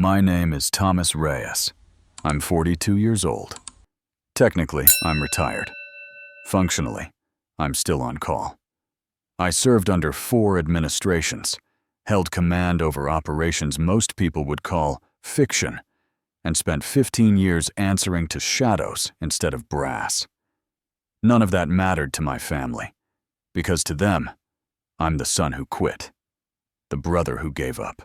My name is Thomas Reyes. I'm 42 years old. Technically, I'm retired. Functionally, I'm still on call. I served under 4 administrations, held command over operations most people would call fiction, and spent 15 years answering to shadows instead of brass. None of that mattered to my family, because to them, I'm the son who quit, the brother who gave up,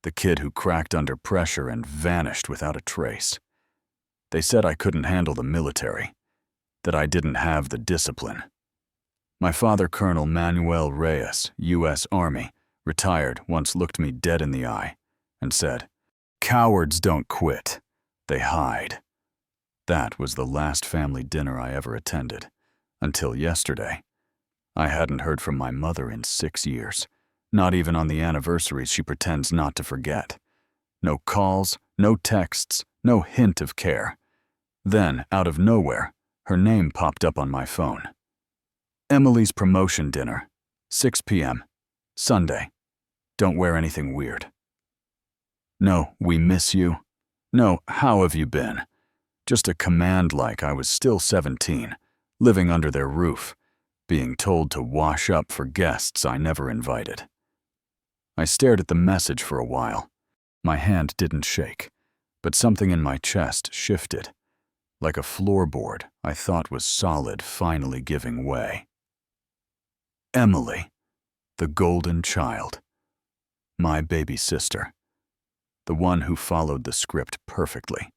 the kid who cracked under pressure and vanished without a trace. They said I couldn't handle the military, that I didn't have the discipline. My father, Colonel Manuel Reyes, U.S. Army, retired, once looked me dead in the eye and said, "Cowards don't quit, they hide." That was the last family dinner I ever attended, until yesterday. I hadn't heard from my mother in 6 years, not even on the anniversaries she pretends not to forget. No calls, no texts, no hint of care. Then, out of nowhere, her name popped up on my phone. Emily's promotion dinner, 6 p.m., Sunday. Don't wear anything weird. No, we miss you. No, how have you been? Just a command like I was still 17, living under their roof, being told to wash up for guests I never invited. I stared at the message for a while. My hand didn't shake, but something in my chest shifted, like a floorboard I thought was solid finally giving way. Emily, the golden child. My baby sister. The one who followed the script perfectly.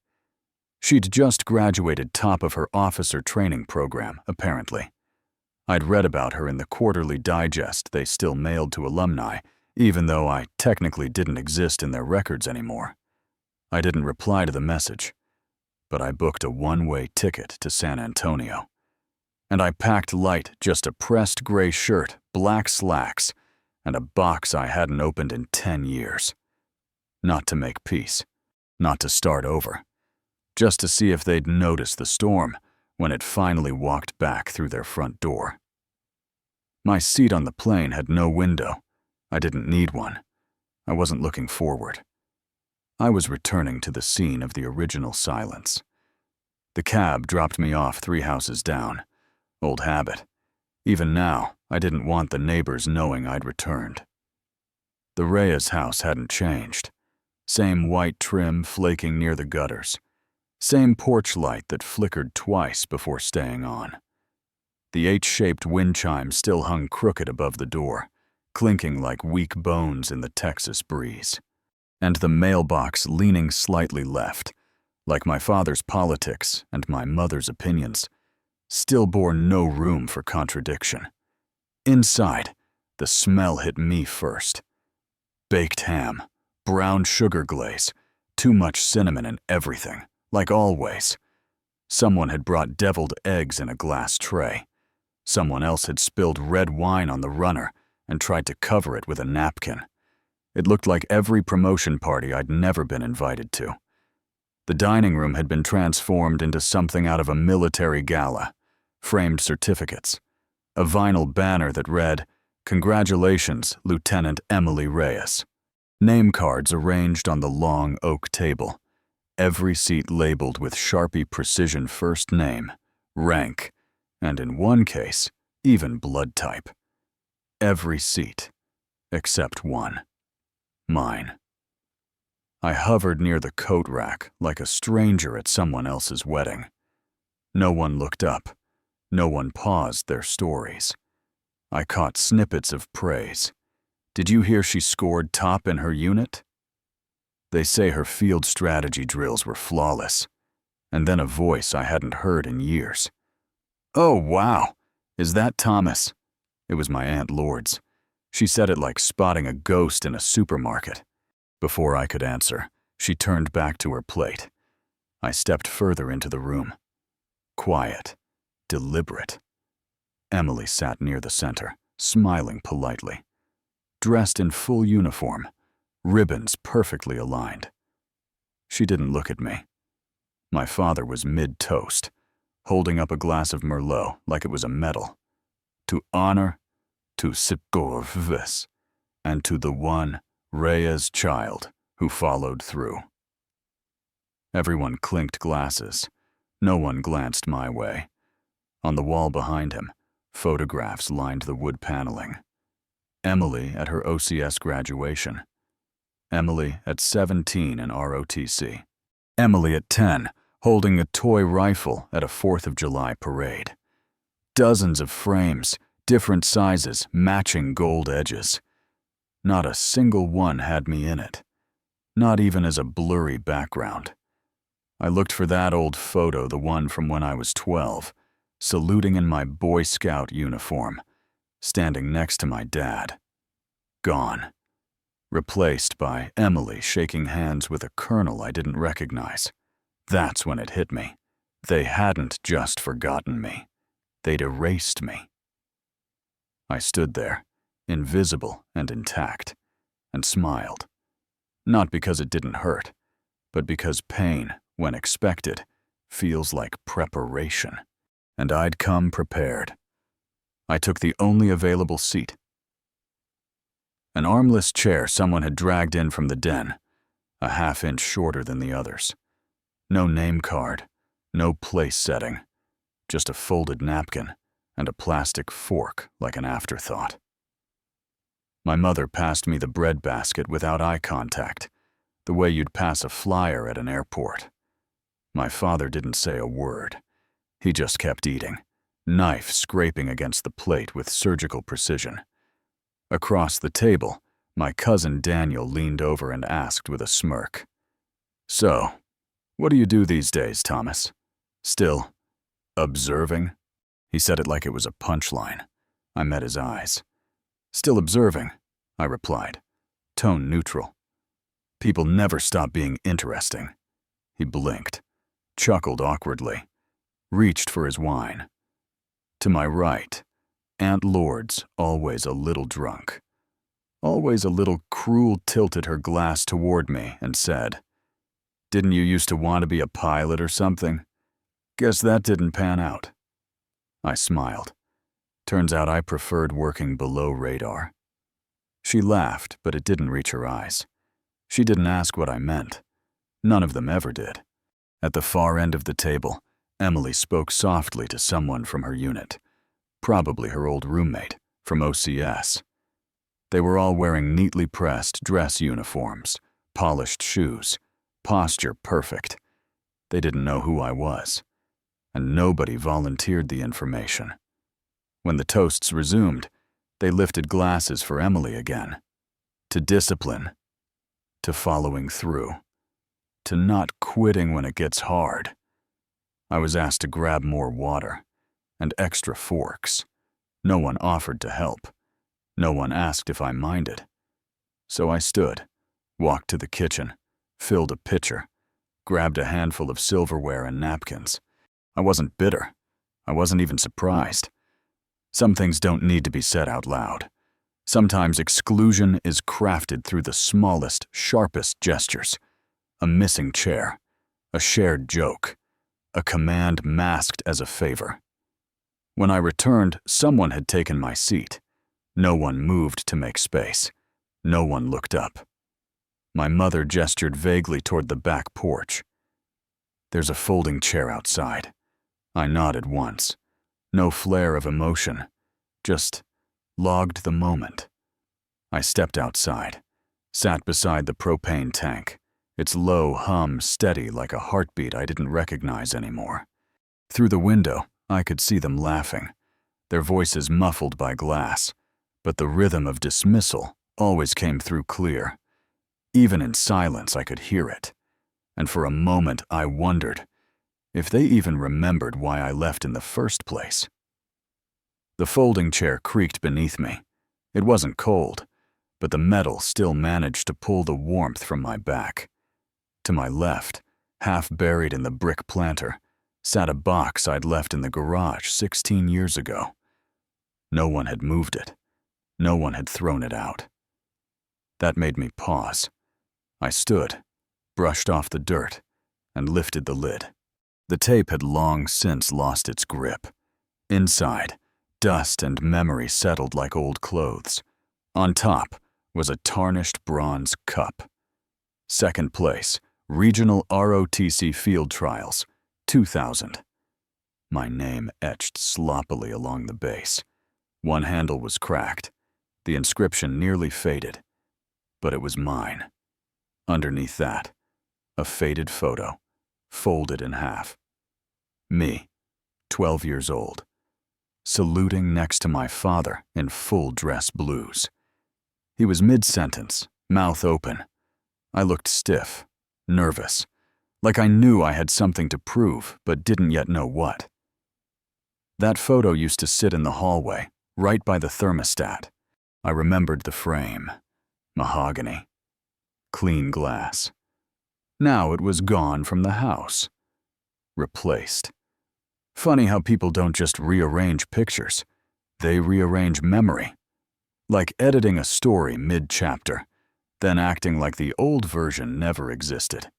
She'd just graduated top of her officer training program, apparently. I'd read about her in the quarterly digest they still mailed to alumni, even though I technically didn't exist in their records anymore. I didn't reply to the message, but I booked a one-way ticket to San Antonio. And I packed light, just a pressed gray shirt, black slacks, and a box I hadn't opened in 10 years. Not to make peace, not to start over, just to see if they'd notice the storm when it finally walked back through their front door. My seat on the plane had no window. I didn't need one. I wasn't looking forward. I was returning to the scene of the original silence. The cab dropped me off 3 houses down. Old habit. Even now, I didn't want the neighbors knowing I'd returned. The Reyes house hadn't changed. Same white trim flaking near the gutters. Same porch light that flickered twice before staying on. The H-shaped wind chime still hung crooked above the door, clinking like weak bones in the Texas breeze. And the mailbox leaning slightly left, like my father's politics and my mother's opinions, still bore no room for contradiction. Inside, the smell hit me first. Baked ham, brown sugar glaze, too much cinnamon in everything, like always. Someone had brought deviled eggs in a glass tray. Someone else had spilled red wine on the runner and tried to cover it with a napkin. It looked like every promotion party I'd never been invited to. The dining room had been transformed into something out of a military gala. Framed certificates, a vinyl banner that read, "Congratulations, Lieutenant Emily Reyes." Name cards arranged on the long oak table, every seat labeled with Sharpie precision first name, rank, and in one case, even blood type. Every seat, except one. Mine. I hovered near the coat rack like a stranger at someone else's wedding. No one looked up. No one paused their stories. I caught snippets of praise. Did you hear she scored top in her unit? They say her field strategy drills were flawless. And then a voice I hadn't heard in years. "Oh, wow. Is that Thomas?" It was my Aunt Lourdes. She said it like spotting a ghost in a supermarket. Before I could answer, she turned back to her plate. I stepped further into the room. Quiet. Deliberate. Emily sat near the center, smiling politely. Dressed in full uniform, ribbons perfectly aligned. She didn't look at me. My father was mid-toast, holding up a glass of Merlot like it was a medal. To honor, to Sipkorvis, and to the one Reyes child who followed through. Everyone clinked glasses. No one glanced my way. On the wall behind him, photographs lined the wood paneling. Emily at her OCS graduation. Emily at 17 in ROTC. Emily at 10, holding a toy rifle at a 4th of July parade. Dozens of frames, different sizes, matching gold edges. Not a single one had me in it. Not even as a blurry background. I looked for that old photo, the one from when I was 12, saluting in my Boy Scout uniform, standing next to my dad. Gone. Replaced by Emily shaking hands with a colonel I didn't recognize. That's when it hit me. They hadn't just forgotten me. They'd erased me. I stood there, invisible and intact, and smiled. Not because it didn't hurt, but because pain, when expected, feels like preparation. And I'd come prepared. I took the only available seat. An armless chair someone had dragged in from the den, a half-inch shorter than the others. No name card, no place setting, just a folded napkin and a plastic fork like an afterthought. My mother passed me the bread basket without eye contact, the way you'd pass a flyer at an airport. My father didn't say a word. He just kept eating, knife scraping against the plate with surgical precision. Across the table, my cousin Daniel leaned over and asked with a smirk, "So, what do you do these days, Thomas? Still observing?" He said it like it was a punchline. I met his eyes. "Still observing," I replied, tone neutral. "People never stop being interesting." He blinked, chuckled awkwardly, reached for his wine. To my right, Aunt Lourdes, always a little drunk, always a little cruel, tilted her glass toward me and said, "Didn't you used to want to be a pilot or something? Guess that didn't pan out." I smiled. Turns out I preferred working below radar. She laughed, but it didn't reach her eyes. She didn't ask what I meant. None of them ever did. At the far end of the table, Emily spoke softly to someone from her unit, probably her old roommate from OCS. They were all wearing neatly pressed dress uniforms, polished shoes, posture perfect. They didn't know who I was, and nobody volunteered the information. When the toasts resumed, they lifted glasses for Emily again. To discipline, to following through, to not quitting when it gets hard. I was asked to grab more water and extra forks. No one offered to help. No one asked if I minded. So I stood, walked to the kitchen, filled a pitcher, grabbed a handful of silverware and napkins. I wasn't bitter. I wasn't even surprised. Some things don't need to be said out loud. Sometimes exclusion is crafted through the smallest, sharpest gestures. A missing chair, a shared joke, a command masked as a favor. When I returned, someone had taken my seat. No one moved to make space. No one looked up. My mother gestured vaguely toward the back porch. "There's a folding chair outside." I nodded once. No flare of emotion, just logged the moment. I stepped outside, sat beside the propane tank, its low hum steady like a heartbeat I didn't recognize anymore. Through the window, I could see them laughing, their voices muffled by glass, but the rhythm of dismissal always came through clear. Even in silence, I could hear it, and for a moment I wondered if they even remembered why I left in the first place. The folding chair creaked beneath me. It wasn't cold, but the metal still managed to pull the warmth from my back. To my left, half buried in the brick planter, sat a box I'd left in the garage 16 years ago. No one had moved it. No one had thrown it out. That made me pause. I stood, brushed off the dirt, and lifted the lid. The tape had long since lost its grip. Inside, dust and memory settled like old clothes. On top was a tarnished bronze cup. Second place, Regional ROTC Field Trials, 2000. My name etched sloppily along the base. One handle was cracked. The inscription nearly faded, but it was mine. Underneath that, a faded photo, folded in half. Me, 12 years old, saluting next to my father in full dress blues. He was mid-sentence, mouth open. I looked stiff, nervous, like I knew I had something to prove but didn't yet know what. That photo used to sit in the hallway, right by the thermostat. I remembered the frame. Mahogany. Clean glass. Now it was gone from the house. Replaced. Funny how people don't just rearrange pictures. They rearrange memory. Like editing a story mid-chapter, then acting like the old version never existed.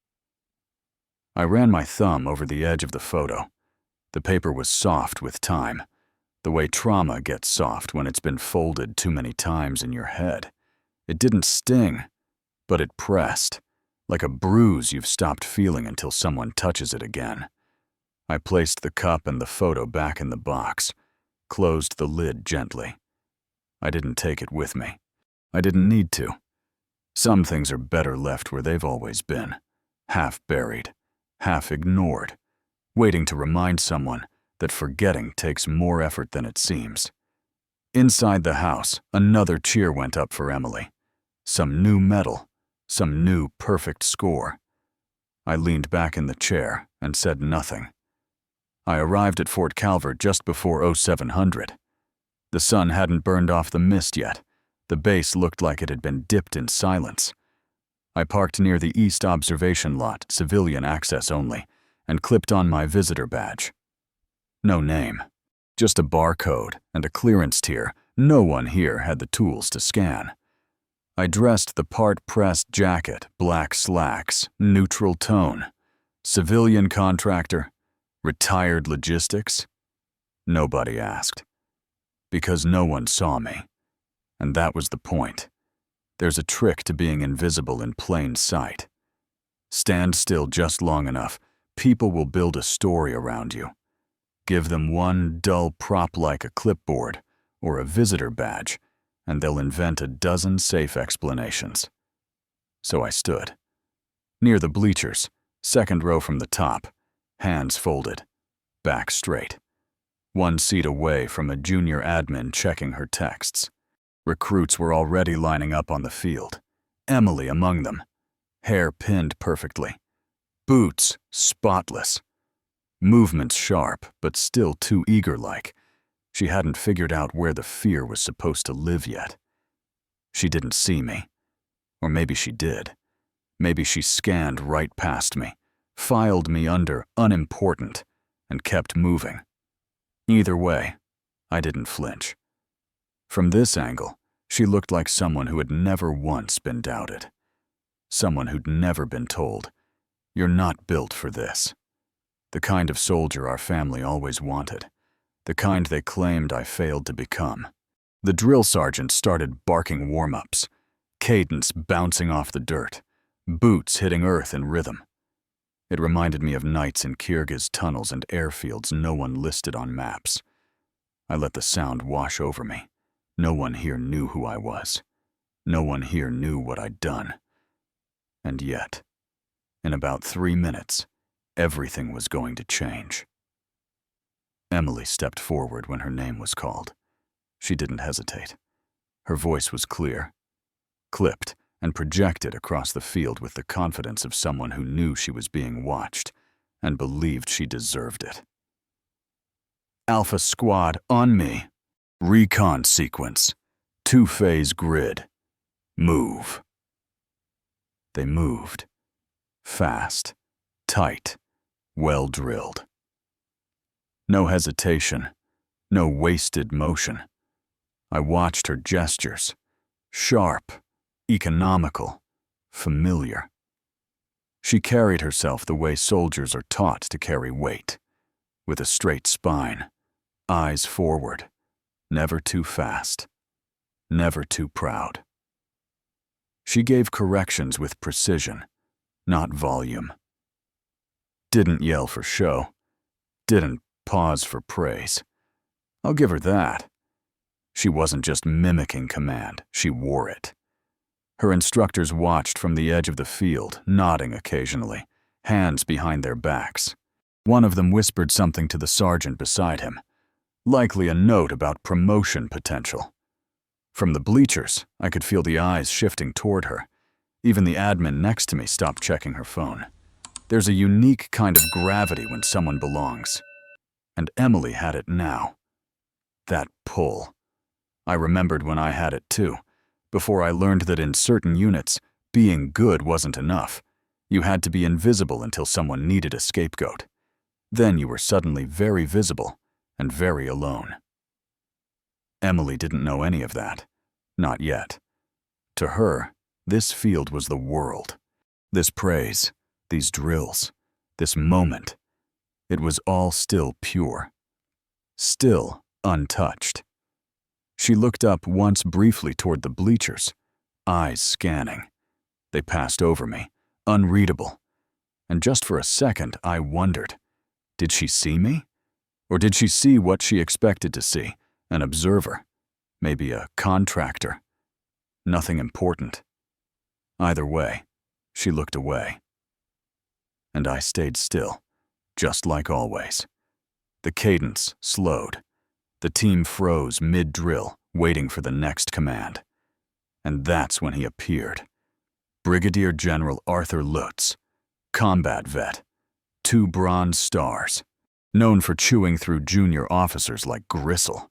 I ran my thumb over the edge of the photo. The paper was soft with time, the way trauma gets soft when it's been folded too many times in your head. It didn't sting, but it pressed, like a bruise you've stopped feeling until someone touches it again. I placed the cup and the photo back in the box, closed the lid gently. I didn't take it with me. I didn't need to. Some things are better left where they've always been, half buried, half ignored, waiting to remind someone that forgetting takes more effort than it seems. Inside the house, another cheer went up for Emily. Some new medal, some new perfect score. I leaned back in the chair and said nothing. I arrived at Fort Calvert just before 0700. The sun hadn't burned off the mist yet. The base looked like it had been dipped in silence. I parked near the East Observation Lot, civilian access only, and clipped on my visitor badge. No name, just a barcode and a clearance tier no one here had the tools to scan. I dressed the part-pressed jacket, black slacks, neutral tone. Civilian contractor, retired logistics. Nobody asked. Because no one saw me. And that was the point. There's a trick to being invisible in plain sight. Stand still just long enough, people will build a story around you. Give them one dull prop like a clipboard or a visitor badge, and they'll invent a dozen safe explanations. So I stood. Near the bleachers, second row from the top, hands folded, back straight. One seat away from a junior admin checking her texts. Recruits were already lining up on the field, Emily among them, hair pinned perfectly, boots spotless, movements sharp but still too eager-like. She hadn't figured out where the fear was supposed to live yet. She didn't see me. Or maybe she did. Maybe she scanned right past me, filed me under unimportant, and kept moving. Either way, I didn't flinch. From this angle, she looked like someone who had never once been doubted. Someone who'd never been told, "You're not built for this." The kind of soldier our family always wanted. The kind they claimed I failed to become. The drill sergeant started barking warm-ups, cadence bouncing off the dirt, boots hitting earth in rhythm. It reminded me of nights in Kyrgyz tunnels and airfields no one listed on maps. I let the sound wash over me. No one here knew who I was. No one here knew what I'd done. And yet, in about 3 minutes, everything was going to change. Emily stepped forward when her name was called. She didn't hesitate. Her voice was clear, clipped, and projected across the field with the confidence of someone who knew she was being watched and believed she deserved it. Alpha Squad on me. Recon sequence. 2-phase grid. Move. They moved. Fast, tight, well-drilled. No hesitation, no wasted motion. I watched her gestures. Sharp, economical, familiar. She carried herself the way soldiers are taught to carry weight, with a straight spine, eyes forward, never too fast, never too proud. She gave corrections with precision, not volume. Didn't yell for show. Didn't pause for praise. I'll give her that. She wasn't just mimicking command, she wore it. Her instructors watched from the edge of the field, nodding occasionally, hands behind their backs. One of them whispered something to the sergeant beside him, likely a note about promotion potential. From the bleachers, I could feel the eyes shifting toward her. Even the admin next to me stopped checking her phone. There's a unique kind of gravity when someone belongs. And Emily had it now. That pull. I remembered when I had it too, before I learned that in certain units, being good wasn't enough. You had to be invisible until someone needed a scapegoat. Then you were suddenly very visible and very alone. Emily didn't know any of that. Not yet. To her, this field was the world. This praise, these drills, this moment. It was all still pure. Still untouched. She looked up once briefly toward the bleachers, eyes scanning. They passed over me, unreadable. And just for a second, I wondered, did she see me? Or did she see what she expected to see, an observer, maybe a contractor? Nothing important. Either way, she looked away. And I stayed still, just like always. The cadence slowed. The team froze mid-drill, waiting for the next command. And that's when he appeared. Brigadier General Arthur Lutz, combat vet, 2 Bronze Stars, known for chewing through junior officers like gristle.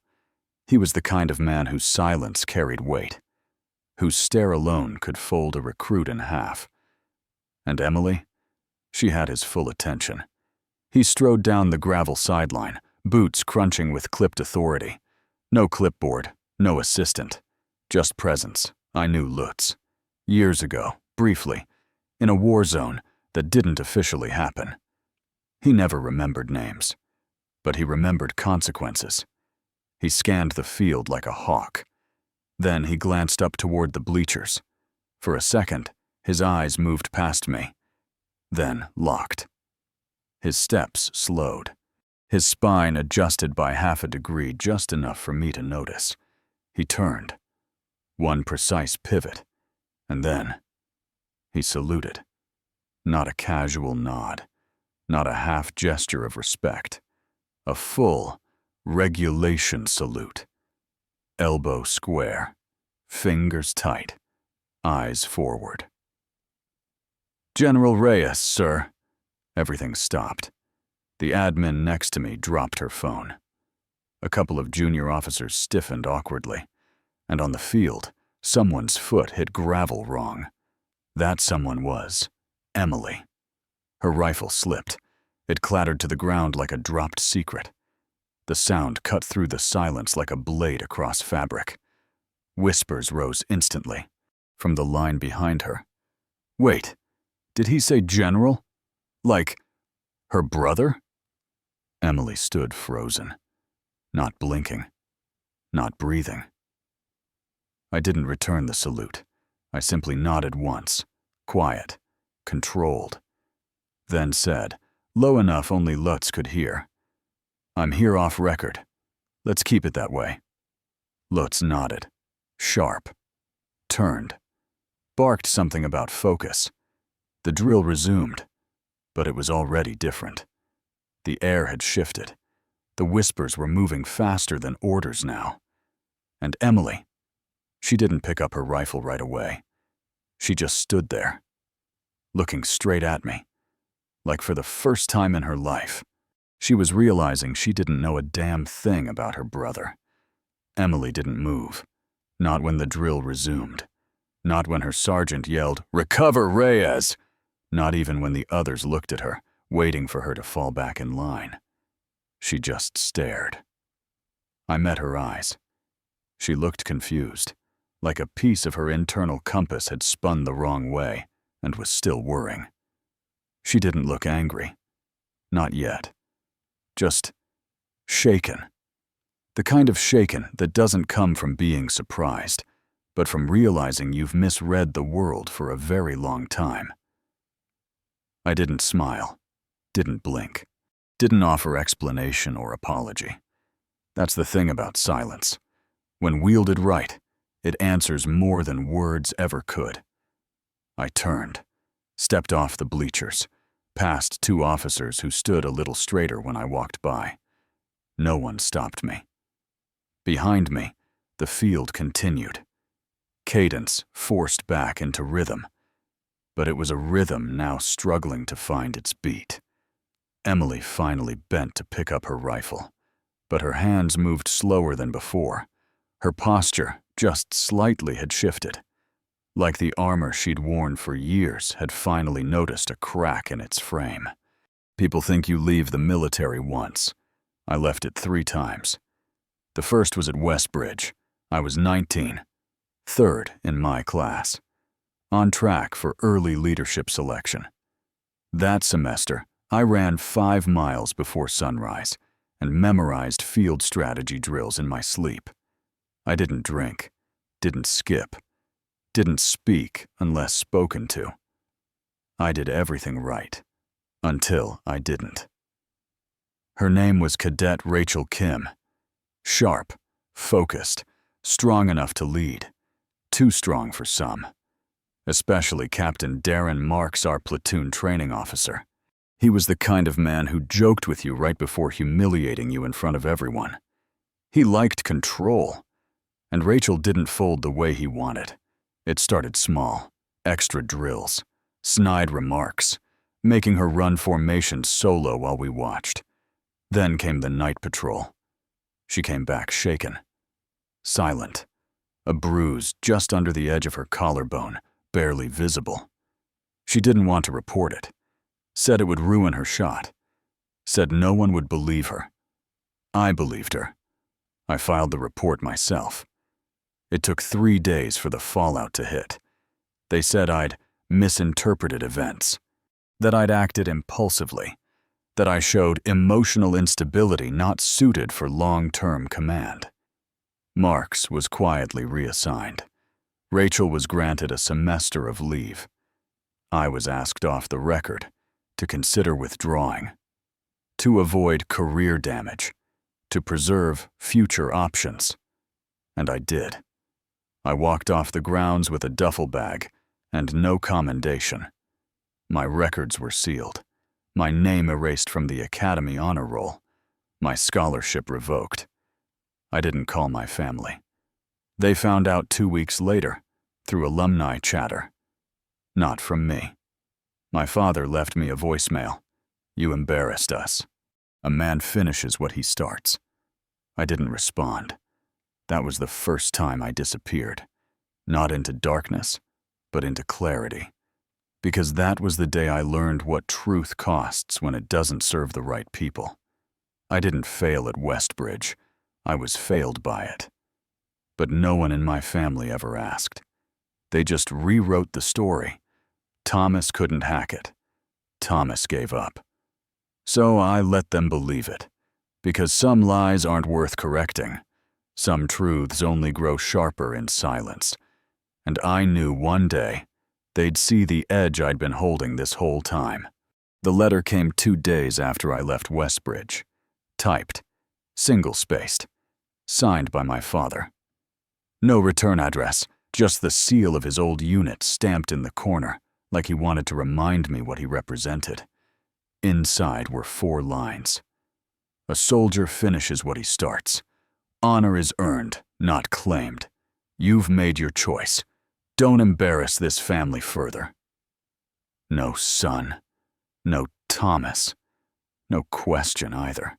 He was the kind of man whose silence carried weight, whose stare alone could fold a recruit in half. And Emily? She had his full attention. He strode down the gravel sideline, boots crunching with clipped authority. No clipboard, no assistant, just presence. I knew Lutz. Years ago, briefly, in a war zone that didn't officially happen. He never remembered names, but he remembered consequences. He scanned the field like a hawk. Then he glanced up toward the bleachers. For a second, his eyes moved past me, then locked. His steps slowed. His spine adjusted by half a degree, just enough for me to notice. He turned. One precise pivot, and then he saluted. Not a casual nod, not a half gesture of respect. A full regulation salute. Elbow square, fingers tight, eyes forward. General Reyes, sir. Everything stopped. The admin next to me dropped her phone. A couple of junior officers stiffened awkwardly, and on the field, someone's foot hit gravel wrong. That someone was Emily. Her rifle slipped. It clattered to the ground like a dropped secret. The sound cut through the silence like a blade across fabric. Whispers rose instantly from the line behind her. Wait, did he say general? Like her brother? Emily stood frozen, not blinking, not breathing. I didn't return the salute. I simply nodded once, quiet, controlled. Then said, low enough only Lutz could hear, I'm here off record. Let's keep it that way. Lutz nodded, sharp, turned, barked something about focus. The drill resumed, but it was already different. The air had shifted. The whispers were moving faster than orders now. And Emily, she didn't pick up her rifle right away. She just stood there, looking straight at me, like for the first time in her life. She was realizing she didn't know a damn thing about her brother. Emily didn't move, not when the drill resumed, not when her sergeant yelled, "Recover, Reyes!" Not even when the others looked at her, waiting for her to fall back in line. She just stared. I met her eyes. She looked confused, like a piece of her internal compass had spun the wrong way and was still whirring. She didn't look angry. Not yet. Just shaken. The kind of shaken that doesn't come from being surprised, but from realizing you've misread the world for a very long time. I didn't smile, didn't blink, didn't offer explanation or apology. That's the thing about silence. When wielded right, it answers more than words ever could. I turned, stepped off the bleachers, past two officers who stood a little straighter when I walked by. No one stopped me. Behind me, the field continued. Cadence forced back into rhythm, but it was a rhythm now struggling to find its beat. Emily finally bent to pick up her rifle, but her hands moved slower than before. Her posture just slightly had shifted, like the armor she'd worn for years had finally noticed a crack in its frame. People think you leave the military once. I left it 3 times. The first was at Westbridge. I was 19, third in my class, on track for early leadership selection. That semester, I ran 5 miles before sunrise and memorized field strategy drills in my sleep. I didn't drink, didn't skip, didn't speak unless spoken to. I did everything right, until I didn't. Her name was Cadet Rachel Kim. Sharp, focused, strong enough to lead. Too strong for some. Especially Captain Darren Marks, our platoon training officer. He was the kind of man who joked with you right before humiliating you in front of everyone. He liked control, and Rachel didn't fold the way he wanted. It started small, extra drills, snide remarks, making her run formations solo while we watched. Then came the night patrol. She came back shaken, silent, a bruise just under the edge of her collarbone, barely visible. She didn't want to report it, said it would ruin her shot, said no one would believe her. I believed her. I filed the report myself. It took 3 days for the fallout to hit. They said I'd misinterpreted events, that I'd acted impulsively, that I showed emotional instability not suited for long-term command. Marks was quietly reassigned. Rachel was granted a semester of leave. I was asked off the record to consider withdrawing, to avoid career damage, to preserve future options. And I did. I walked off the grounds with a duffel bag and no commendation. My records were sealed, my name erased from the Academy honor roll, my scholarship revoked. I didn't call my family. They found out 2 weeks later, through alumni chatter. Not from me. My father left me a voicemail. "You embarrassed us. A man finishes what he starts." I didn't respond. That was the first time I disappeared. Not into darkness, but into clarity. Because that was the day I learned what truth costs when it doesn't serve the right people. I didn't fail at Westbridge. I was failed by it. But no one in my family ever asked. They just rewrote the story. Thomas couldn't hack it. Thomas gave up. So I let them believe it. Because some lies aren't worth correcting. Some truths only grow sharper in silence. And I knew one day they'd see the edge I'd been holding this whole time. The letter came 2 days after I left Westbridge. Typed, single-spaced, signed by my father. No return address, just the seal of his old unit stamped in the corner, like he wanted to remind me what he represented. Inside were 4 lines. A soldier finishes what he starts. Honor is earned, not claimed. You've made your choice. Don't embarrass this family further. No son. No Thomas. No question either.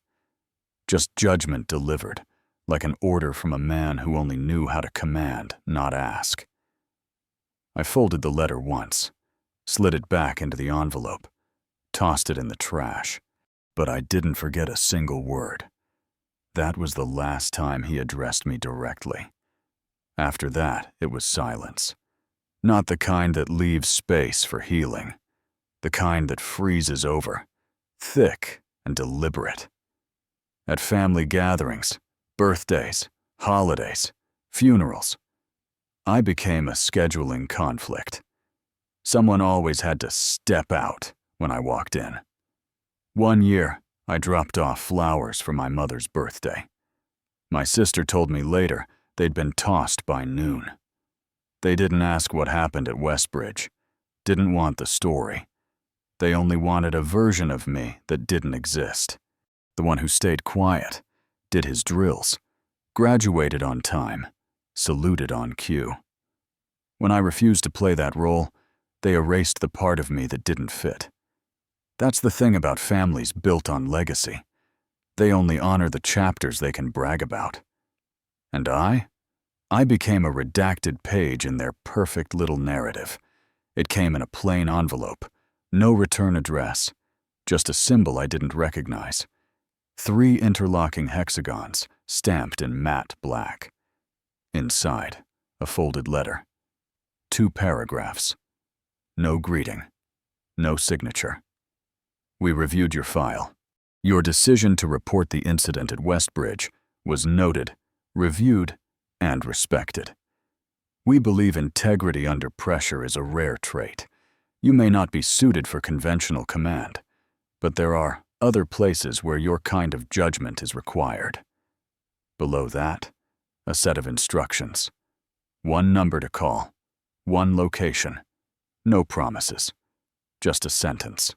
Just judgment delivered, like an order from a man who only knew how to command, not ask. I folded the letter once, slid it back into the envelope, tossed it in the trash, but I didn't forget a single word. That was the last time he addressed me directly. After that, it was silence. Not the kind that leaves space for healing. The kind that freezes over, thick and deliberate. At family gatherings, birthdays, holidays, funerals, I became a scheduling conflict. Someone always had to step out, when I walked in. One year, I dropped off flowers for my mother's birthday. My sister told me later they'd been tossed by noon. They didn't ask what happened at Westbridge, didn't want the story. They only wanted a version of me that didn't exist. The one who stayed quiet, did his drills, graduated on time, saluted on cue. When I refused to play that role, they erased the part of me that didn't fit. That's the thing about families built on legacy. They only honor the chapters they can brag about. And I became a redacted page in their perfect little narrative. It came in a plain envelope, no return address, just a symbol I didn't recognize. 3 interlocking hexagons stamped in matte black. Inside, a folded letter. 2 paragraphs. No greeting. No signature. We reviewed your file. Your decision to report the incident at Westbridge was noted, reviewed, and respected. We believe integrity under pressure is a rare trait. You may not be suited for conventional command, but there are other places where your kind of judgment is required. Below that, a set of instructions. 1 number to call, 1 location, no promises, just a sentence.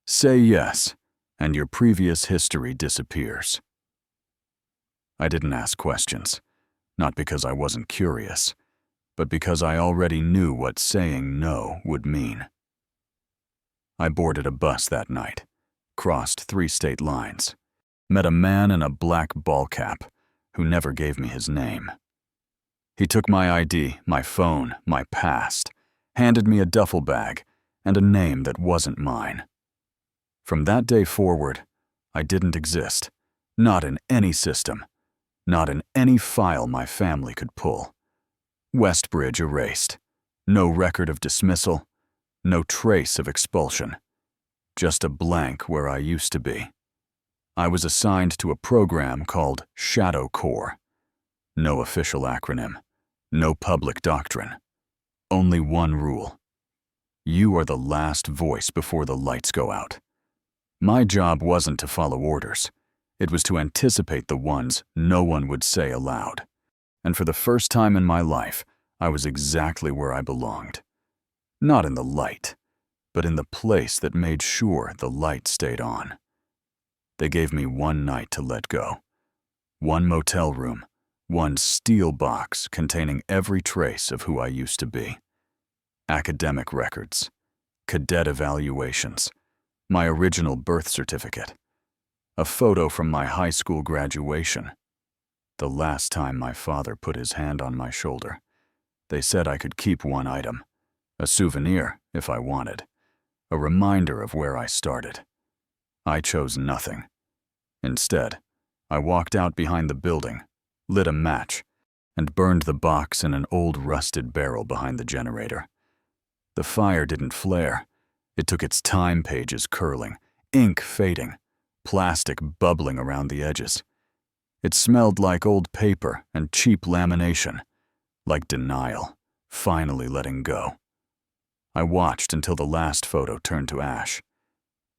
Say yes, and your previous history disappears. I didn't ask questions, not because I wasn't curious, but because I already knew what saying no would mean. I boarded a bus that night, crossed 3 state lines, met a man in a black ball cap who never gave me his name. He took my ID, my phone, my past, handed me a duffel bag, and a name that wasn't mine. From that day forward, I didn't exist, not in any system, not in any file my family could pull. Westbridge erased. No record of dismissal, no trace of expulsion. Just a blank where I used to be. I was assigned to a program called Shadow Corps. No official acronym, no public doctrine. Only one rule. You are the last voice before the lights go out. My job wasn't to follow orders. It was to anticipate the ones no one would say aloud. And for the first time in my life, I was exactly where I belonged. Not in the light, but in the place that made sure the light stayed on. They gave me 1 night to let go. 1 motel room, 1 steel box containing every trace of who I used to be. Academic records, cadet evaluations, my original birth certificate, a photo from my high school graduation. The last time my father put his hand on my shoulder, they said I could keep 1 item, a souvenir if I wanted, a reminder of where I started. I chose nothing. Instead, I walked out behind the building, lit a match, and burned the box in an old rusted barrel behind the generator. The fire didn't flare. It took its time pages curling, ink fading, plastic bubbling around the edges. It smelled like old paper and cheap lamination, like denial, finally letting go. I watched until the last photo turned to ash.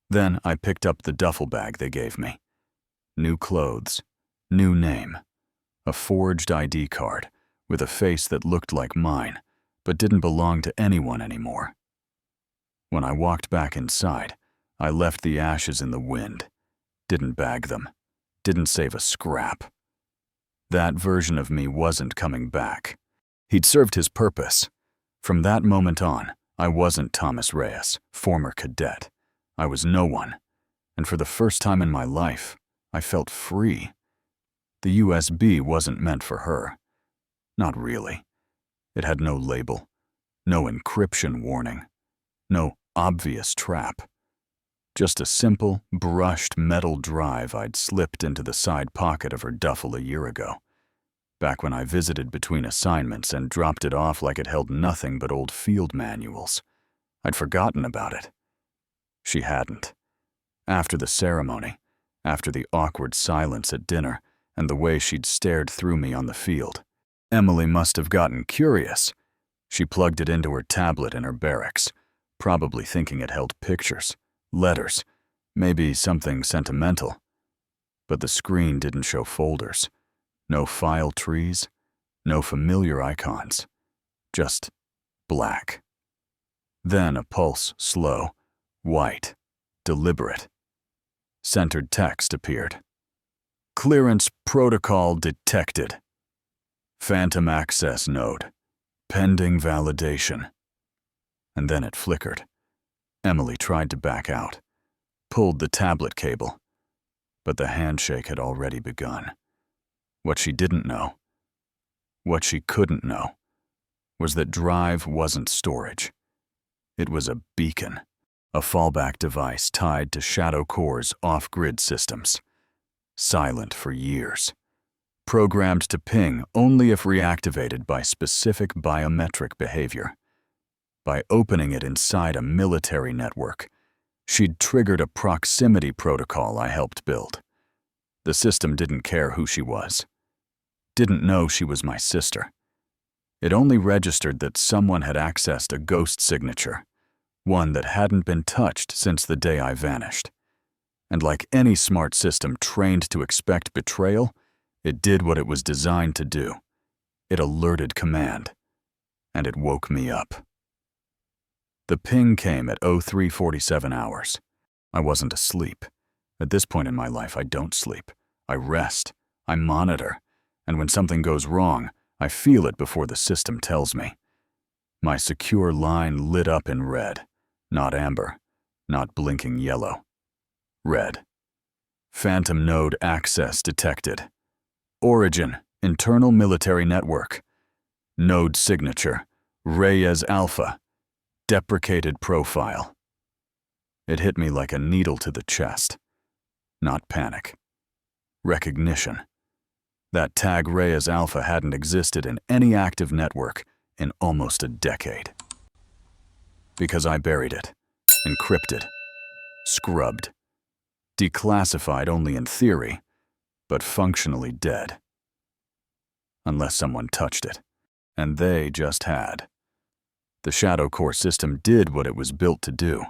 Then I picked up the duffel bag they gave me. New clothes, new name, a forged ID card with a face that looked like mine, but didn't belong to anyone anymore. When I walked back inside, I left the ashes in the wind, didn't bag them, didn't save a scrap. That version of me wasn't coming back. He'd served his purpose. From that moment on, I wasn't Thomas Reyes, former cadet. I was no one, and for the first time in my life, I felt free. The USB wasn't meant for her. Not really. It had no label, no encryption warning, no obvious trap. Just a simple, brushed metal drive I'd slipped into the side pocket of her duffel a year ago, back when I visited between assignments and dropped it off like it held nothing but old field manuals. I'd forgotten about it. She hadn't. After the ceremony, after the awkward silence at dinner, and the way she'd stared through me on the field, Emily must have gotten curious. She plugged it into her tablet in her barracks, probably thinking it held pictures, letters, maybe something sentimental. But the screen didn't show folders, no file trees, no familiar icons, just black. Then a pulse, slow, white, deliberate. Centered text appeared. Clearance protocol detected. Phantom access node. Pending validation. And then it flickered. Emily tried to back out, pulled the tablet cable, but the handshake had already begun. What she didn't know, what she couldn't know, was that drive wasn't storage. It was a beacon, a fallback device tied to Shadow Core's off-grid systems. Silent for years. Programmed to ping only if reactivated by specific biometric behavior. By opening it inside a military network, she'd triggered a proximity protocol I helped build. The system didn't care who she was. Didn't know she was my sister. It only registered that someone had accessed a ghost signature, one that hadn't been touched since the day I vanished. And like any smart system trained to expect betrayal, it did what it was designed to do. It alerted command, and it woke me up. The ping came at 03:47 hours. I wasn't asleep. At this point in my life, I don't sleep. I rest. I monitor. And when something goes wrong, I feel it before the system tells me. My secure line lit up in red, not amber, not blinking yellow. Red. Phantom node access detected. Origin, internal military network. Node signature, Reyes Alpha. Deprecated profile. It hit me like a needle to the chest. Not panic. Recognition. That tag Reyes Alpha hadn't existed in any active network in almost a decade. Because I buried it, encrypted, scrubbed, declassified only in theory, but functionally dead. Unless someone touched it, and they just had. The Shadow Core system did what it was built to do.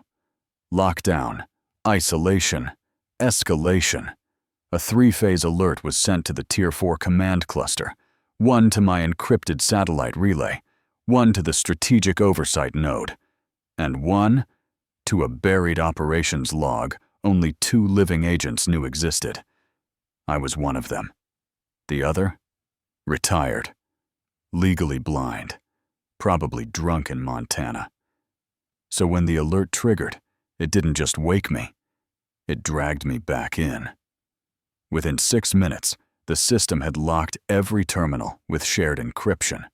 Lockdown, isolation, escalation. A 3-phase alert was sent to the Tier 4 command cluster, one to my encrypted satellite relay, one to the strategic oversight node, and one to a buried operations log only 2 living agents knew existed. I was one of them. The other? Retired. Legally blind. Probably drunk in Montana. So when the alert triggered, it didn't just wake me. It dragged me back in. Within 6 minutes, the system had locked every terminal with shared encryption.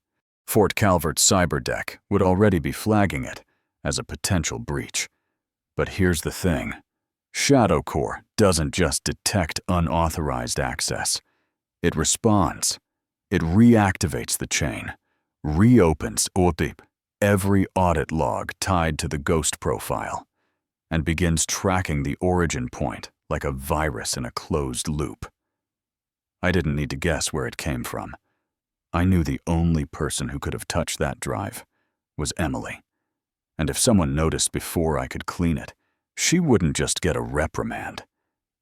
Fort Calvert's cyberdeck would already be flagging it as a potential breach. But here's the thing. Shadow Core doesn't just detect unauthorized access. It responds. It reactivates the chain, reopens every audit log tied to the ghost profile, and begins tracking the origin point like a virus in a closed loop. I didn't need to guess where it came from. I knew the only person who could have touched that drive was Emily. And if someone noticed before I could clean it, she wouldn't just get a reprimand.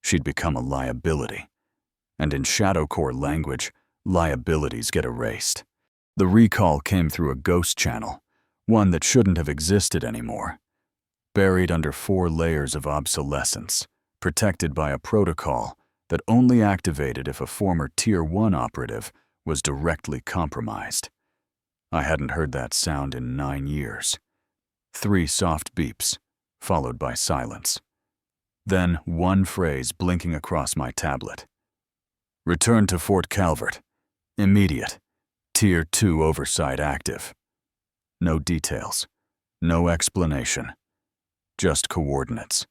She'd become a liability. And in Shadow Core language, liabilities get erased. The recall came through a ghost channel, one that shouldn't have existed anymore. Buried under 4 layers of obsolescence, protected by a protocol that only activated if a former Tier 1 operative was directly compromised. I hadn't heard that sound in 9 years. 3 soft beeps, followed by silence. Then one phrase blinking across my tablet. Return to Fort Calvert. Immediate. Tier 2 oversight active. No details. No explanation. Just coordinates.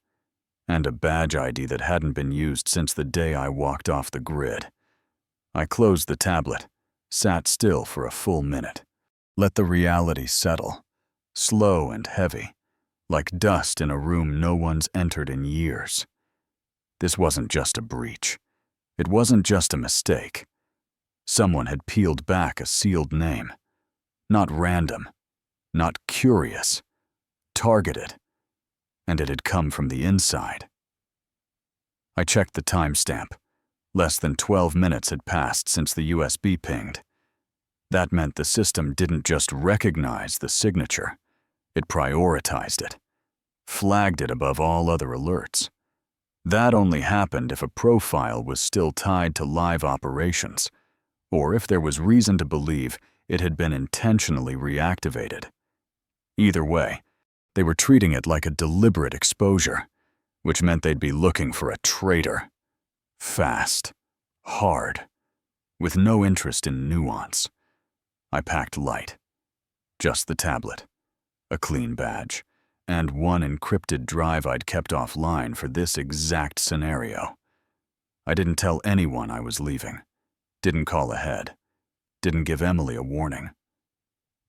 And a badge ID that hadn't been used since the day I walked off the grid. I closed the tablet, sat still for a full minute. Let the reality settle, slow and heavy, like dust in a room no one's entered in years. This wasn't just a breach. It wasn't just a mistake. Someone had peeled back a sealed name. Not random, not curious, targeted. and it had come from the inside. I checked the timestamp. Less than 12 minutes had passed since the USB pinged. That meant the system didn't just recognize the signature, it prioritized it, flagged it above all other alerts. That only happened if a profile was still tied to live operations, or if there was reason to believe it had been intentionally reactivated. Either way, they were treating it like a deliberate exposure, which meant they'd be looking for a traitor. Fast, hard, with no interest in nuance. I packed light. Just the tablet, a clean badge, and one encrypted drive I'd kept offline for this exact scenario. I didn't tell anyone I was leaving, didn't call ahead, didn't give Emily a warning.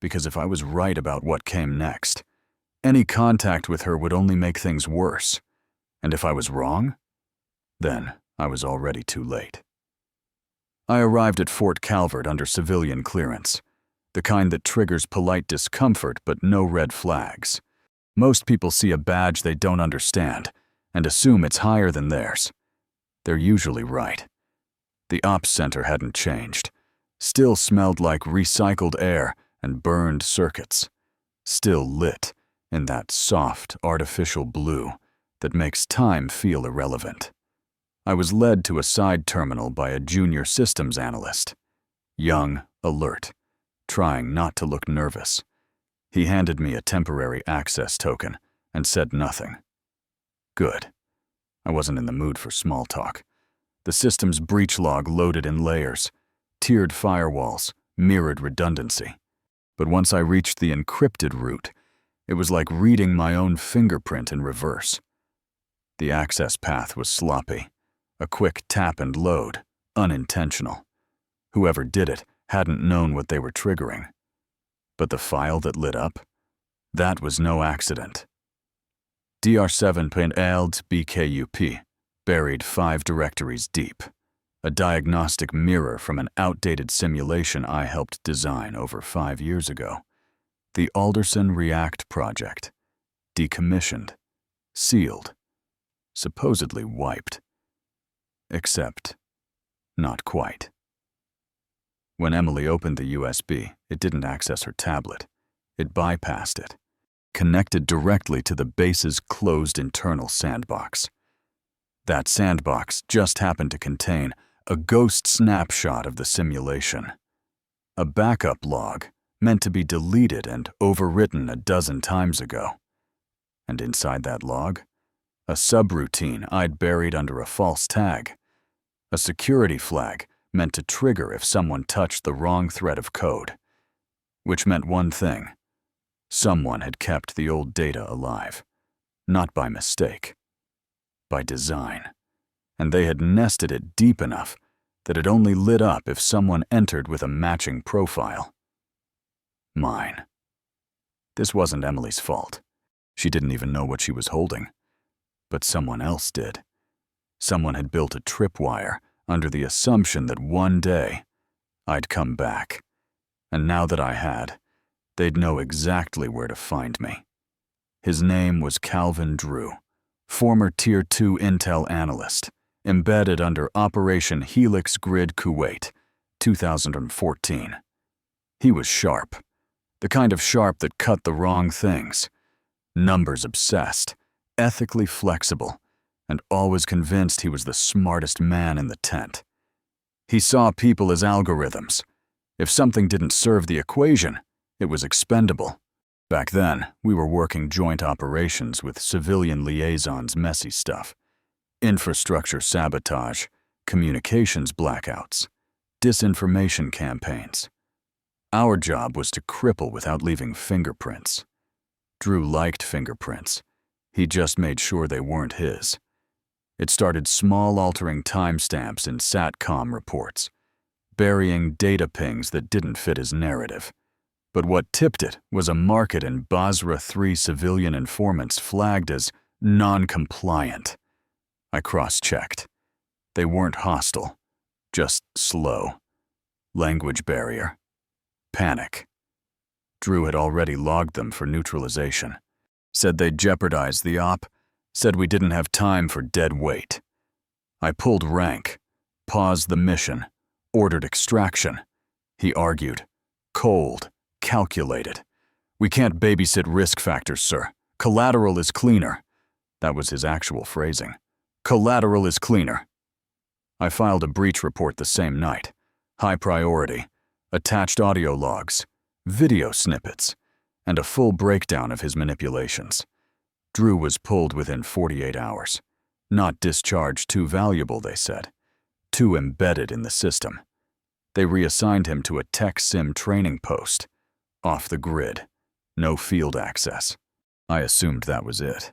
Because if I was right about what came next, any contact with her would only make things worse. And if I was wrong, then I was already too late. I arrived at Fort Calvert under civilian clearance, the kind that triggers polite discomfort but no red flags. Most people see a badge they don't understand and assume it's higher than theirs. They're usually right. The ops center hadn't changed. Still smelled like recycled air and burned circuits. Still lit in that soft, artificial blue that makes time feel irrelevant. I was led to a side terminal by a junior systems analyst. Young, alert, trying not to look nervous. He handed me a temporary access token and said nothing. Good. I wasn't in the mood for small talk. The system's breach log loaded in layers, tiered firewalls, mirrored redundancy. But once I reached the encrypted route, it was like reading my own fingerprint in reverse. The access path was sloppy. A quick tap and load, unintentional. Whoever did it hadn't known what they were triggering. But the file that lit up? That was no accident. dr7.eld bkup, buried 5 directories deep. A diagnostic mirror from an outdated simulation I helped design over 5 years ago. The Alderson React project. Decommissioned. Sealed. Supposedly wiped. Except, not quite. When Emily opened the USB, it didn't access her tablet. It bypassed it, connected directly to the base's closed internal sandbox. That sandbox just happened to contain a ghost snapshot of the simulation. A backup log meant to be deleted and overwritten a dozen times ago. And inside that log, a subroutine I'd buried under a false tag. A security flag meant to trigger if someone touched the wrong thread of code. Which meant one thing. Someone had kept the old data alive. Not by mistake. By design. And they had nested it deep enough that it only lit up if someone entered with a matching profile. Mine. This wasn't Emily's fault. She didn't even know what she was holding. But someone else did. Someone had built a tripwire under the assumption that one day I'd come back. And now that I had, they'd know exactly where to find me. His name was Calvin Drew, former Tier 2 Intel analyst, embedded under Operation Helix Grid Kuwait, 2014. He was sharp, the kind of sharp that cut the wrong things, numbers obsessed, ethically flexible, and always convinced he was the smartest man in the tent. He saw people as algorithms. If something didn't serve the equation, it was expendable. Back then, we were working joint operations with civilian liaisons' messy stuff. Infrastructure sabotage, communications blackouts, disinformation campaigns. Our job was to cripple without leaving fingerprints. Drew liked fingerprints. He just made sure they weren't his. It started small altering timestamps in SATCOM reports, burying data pings that didn't fit his narrative. But what tipped it was a market in Basra 3 civilian informants flagged as non-compliant. I cross-checked. They weren't hostile, just slow. Language barrier. Panic. Drew had already logged them for neutralization. said they'd jeopardize the op, said we didn't have time for dead weight. I pulled rank, paused the mission, ordered extraction. He argued. Cold, calculated. We can't babysit risk factors, sir. Collateral is cleaner. That was his actual phrasing. Collateral is cleaner. I filed a breach report the same night. High priority. Attached audio logs, video snippets, and a full breakdown of his manipulations. Drew was pulled within 48 hours. Not discharged too valuable, they said. Too embedded in the system. They reassigned him to a tech sim training post. Off the grid. No field access. I assumed that was it.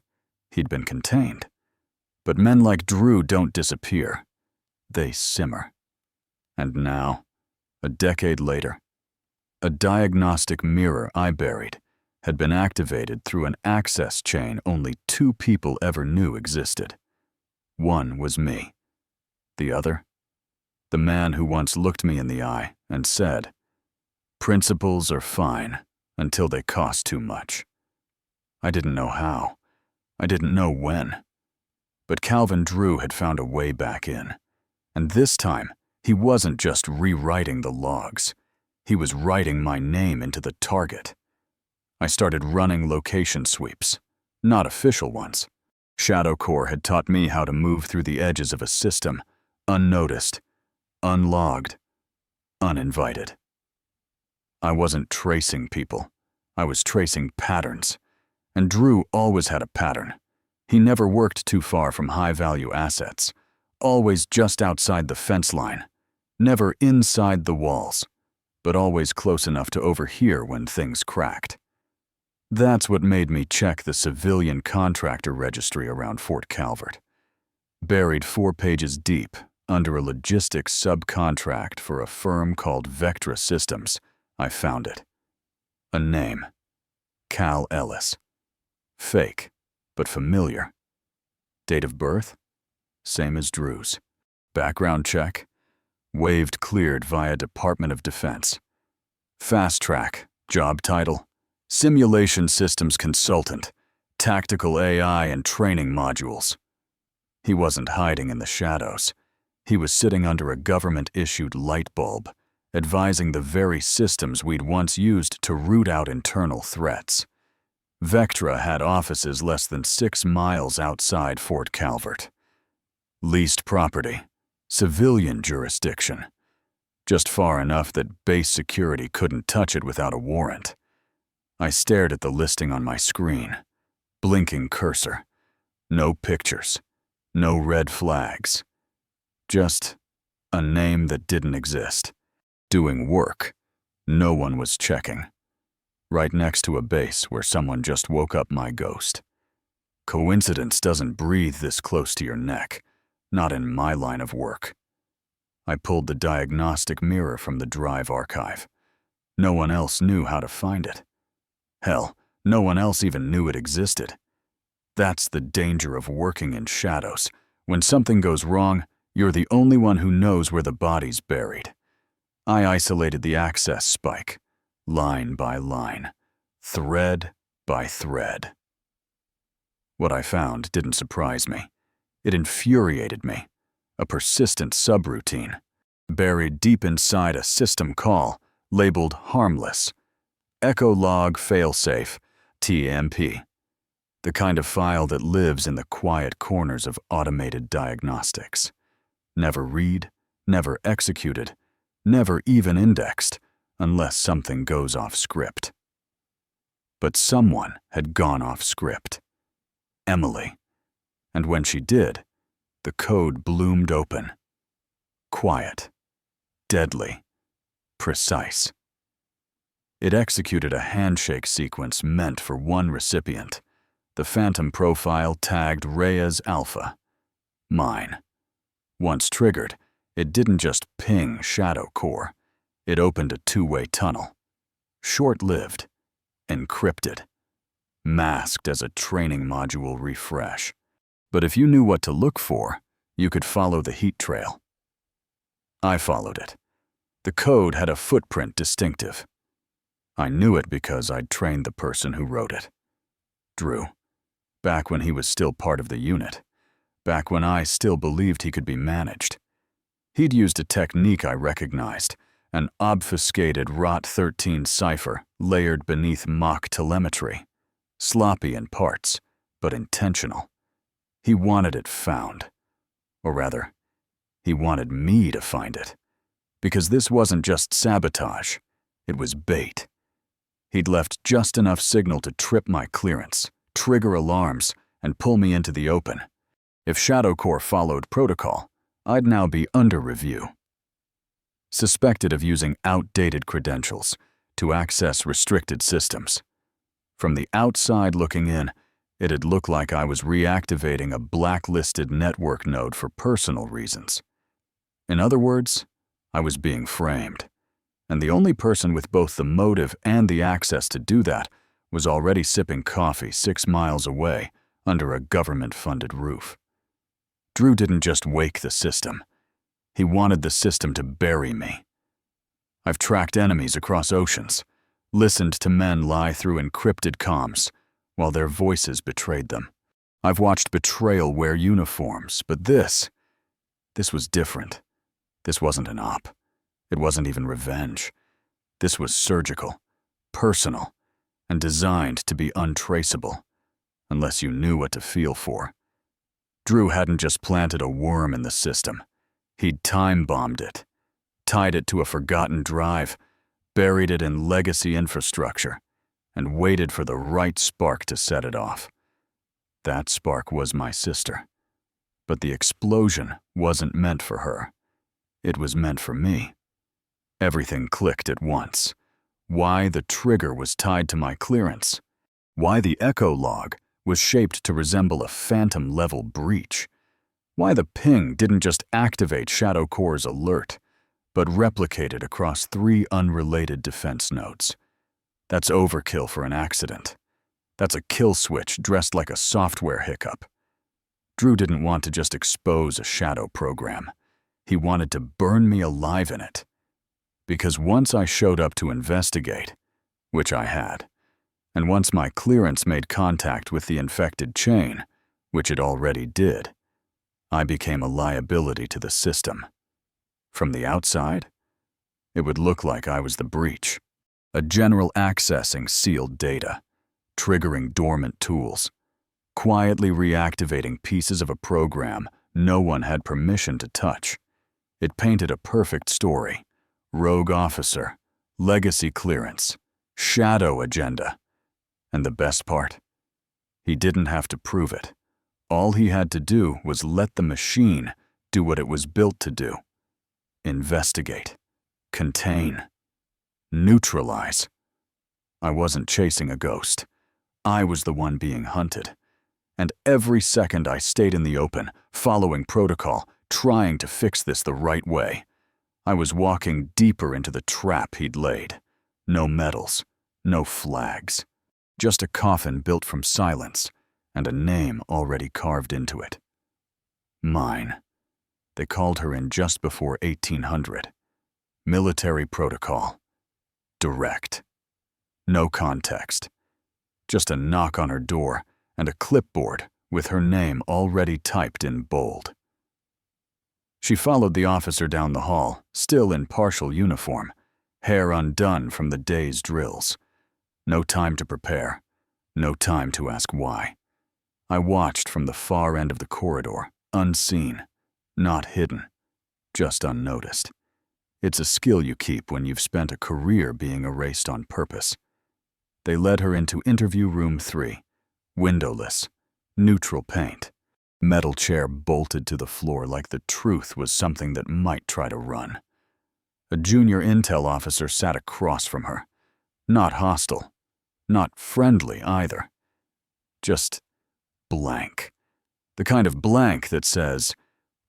He'd been contained. But men like Drew don't disappear. They simmer. And now, a decade later, a diagnostic mirror I buried had been activated through an access chain only 2 people ever knew existed. One was me. The other? The man who once looked me in the eye and said, "Principles are fine until they cost too much." I didn't know how. I didn't know when. But Calvin Drew had found a way back in. And this time, he wasn't just rewriting the logs. He was writing my name into the target. I started running location sweeps, not official ones. Shadow Corps had taught me how to move through the edges of a system, unnoticed, unlogged, uninvited. I wasn't tracing people. I was tracing patterns. And Drew always had a pattern. He never worked too far from high-value assets, always just outside the fence line, never inside the walls, but always close enough to overhear when things cracked. That's what made me check the civilian contractor registry around Fort Calvert. Buried 4 pages deep under a logistics subcontract for a firm called Vectra Systems, I found it. A name. Cal Ellis. Fake, but familiar. Date of birth? Same as Drew's. Background check? Waived cleared via Department of Defense. Fast track, job title, Simulation Systems Consultant, Tactical AI and Training Modules. He wasn't hiding in the shadows. He was sitting under a government-issued light bulb, advising the very systems we'd once used to root out internal threats. Vectra had offices less than 6 miles outside Fort Calvert. Leased property, civilian jurisdiction. Just far enough that base security couldn't touch it without a warrant. I stared at the listing on my screen. Blinking cursor. No pictures. No red flags. Just a name that didn't exist. Doing work. No one was checking. Right next to a base where someone just woke up my ghost. Coincidence doesn't breathe this close to your neck. Not in my line of work. I pulled the diagnostic mirror from the drive archive. No one else knew how to find it. Hell, no one else even knew it existed. That's the danger of working in shadows. When something goes wrong, you're the only one who knows where the body's buried. I isolated the access spike, line by line, thread by thread. What I found didn't surprise me. It infuriated me. A persistent subroutine, buried deep inside a system call labeled harmless. Echo log failsafe, TMP. The kind of file that lives in the quiet corners of automated diagnostics. Never read, never executed, never even indexed, unless something goes off script. But someone had gone off script. Emily. And when she did, the code bloomed open. Quiet. Deadly. Precise. It executed a handshake sequence meant for one recipient. The phantom profile tagged Reyes Alpha. Mine. Once triggered, it didn't just ping Shadow Corps. It opened a 2-way tunnel. Short-lived. Encrypted. Masked as a training module refresh. But if you knew what to look for, you could follow the heat trail. I followed it. The code had a footprint distinctive. I knew it because I'd trained the person who wrote it. Drew. Back when he was still part of the unit. Back when I still believed he could be managed. He'd used a technique I recognized, an obfuscated ROT-13 cipher layered beneath mock telemetry. Sloppy in parts, but intentional. He wanted it found. Or rather, he wanted me to find it. Because this wasn't just sabotage, it was bait. He'd left just enough signal to trip my clearance, trigger alarms, and pull me into the open. If Shadow Corps followed protocol, I'd now be under review. Suspected of using outdated credentials to access restricted systems. From the outside looking in, it'd look like I was reactivating a blacklisted network node for personal reasons. In other words, I was being framed. And the only person with both the motive and the access to do that was already sipping coffee 6 miles away under a government-funded roof. Drew didn't just wake the system. He wanted the system to bury me. I've tracked enemies across oceans, listened to men lie through encrypted comms while their voices betrayed them. I've watched betrayal wear uniforms, but this was different. This wasn't an op. It wasn't even revenge. This was surgical, personal, and designed to be untraceable, unless you knew what to feel for. Drew hadn't just planted a worm in the system. He'd time-bombed it, tied it to a forgotten drive, buried it in legacy infrastructure, and waited for the right spark to set it off. That spark was my sister. But the explosion wasn't meant for her. It was meant for me. Everything clicked at once. Why the trigger was tied to my clearance. Why the echo log was shaped to resemble a phantom-level breach. Why the ping didn't just activate Shadow Corps' alert, but replicate it across 3 unrelated defense nodes. That's overkill for an accident. That's a kill switch dressed like a software hiccup. Drew didn't want to just expose a shadow program. He wanted to burn me alive in it. Because once I showed up to investigate, which I had, and once my clearance made contact with the infected chain, which it already did, I became a liability to the system. From the outside, it would look like I was the breach, a general accessing sealed data, triggering dormant tools, quietly reactivating pieces of a program no one had permission to touch. It painted a perfect story: rogue officer, legacy clearance, shadow agenda. And the best part? He didn't have to prove it. All he had to do was let the machine do what it was built to do. Investigate, contain, neutralize. I wasn't chasing a ghost. I was the one being hunted. And every second I stayed in the open, following protocol, trying to fix this the right way, I was walking deeper into the trap he'd laid. No medals, no flags. Just a coffin built from silence, and a name already carved into it. Mine. They called her in just before 1800. Military protocol. Direct. No context. Just a knock on her door and a clipboard with her name already typed in bold. She followed the officer down the hall, still in partial uniform, hair undone from the day's drills. No time to prepare. No time to ask why. I watched from the far end of the corridor, unseen, not hidden, just unnoticed. It's a skill you keep when you've spent a career being erased on purpose. They led her into interview room 3, windowless, neutral paint, metal chair bolted to the floor like the truth was something that might try to run. A junior intel officer sat across from her, not hostile, not friendly either. Just blank. The kind of blank that says,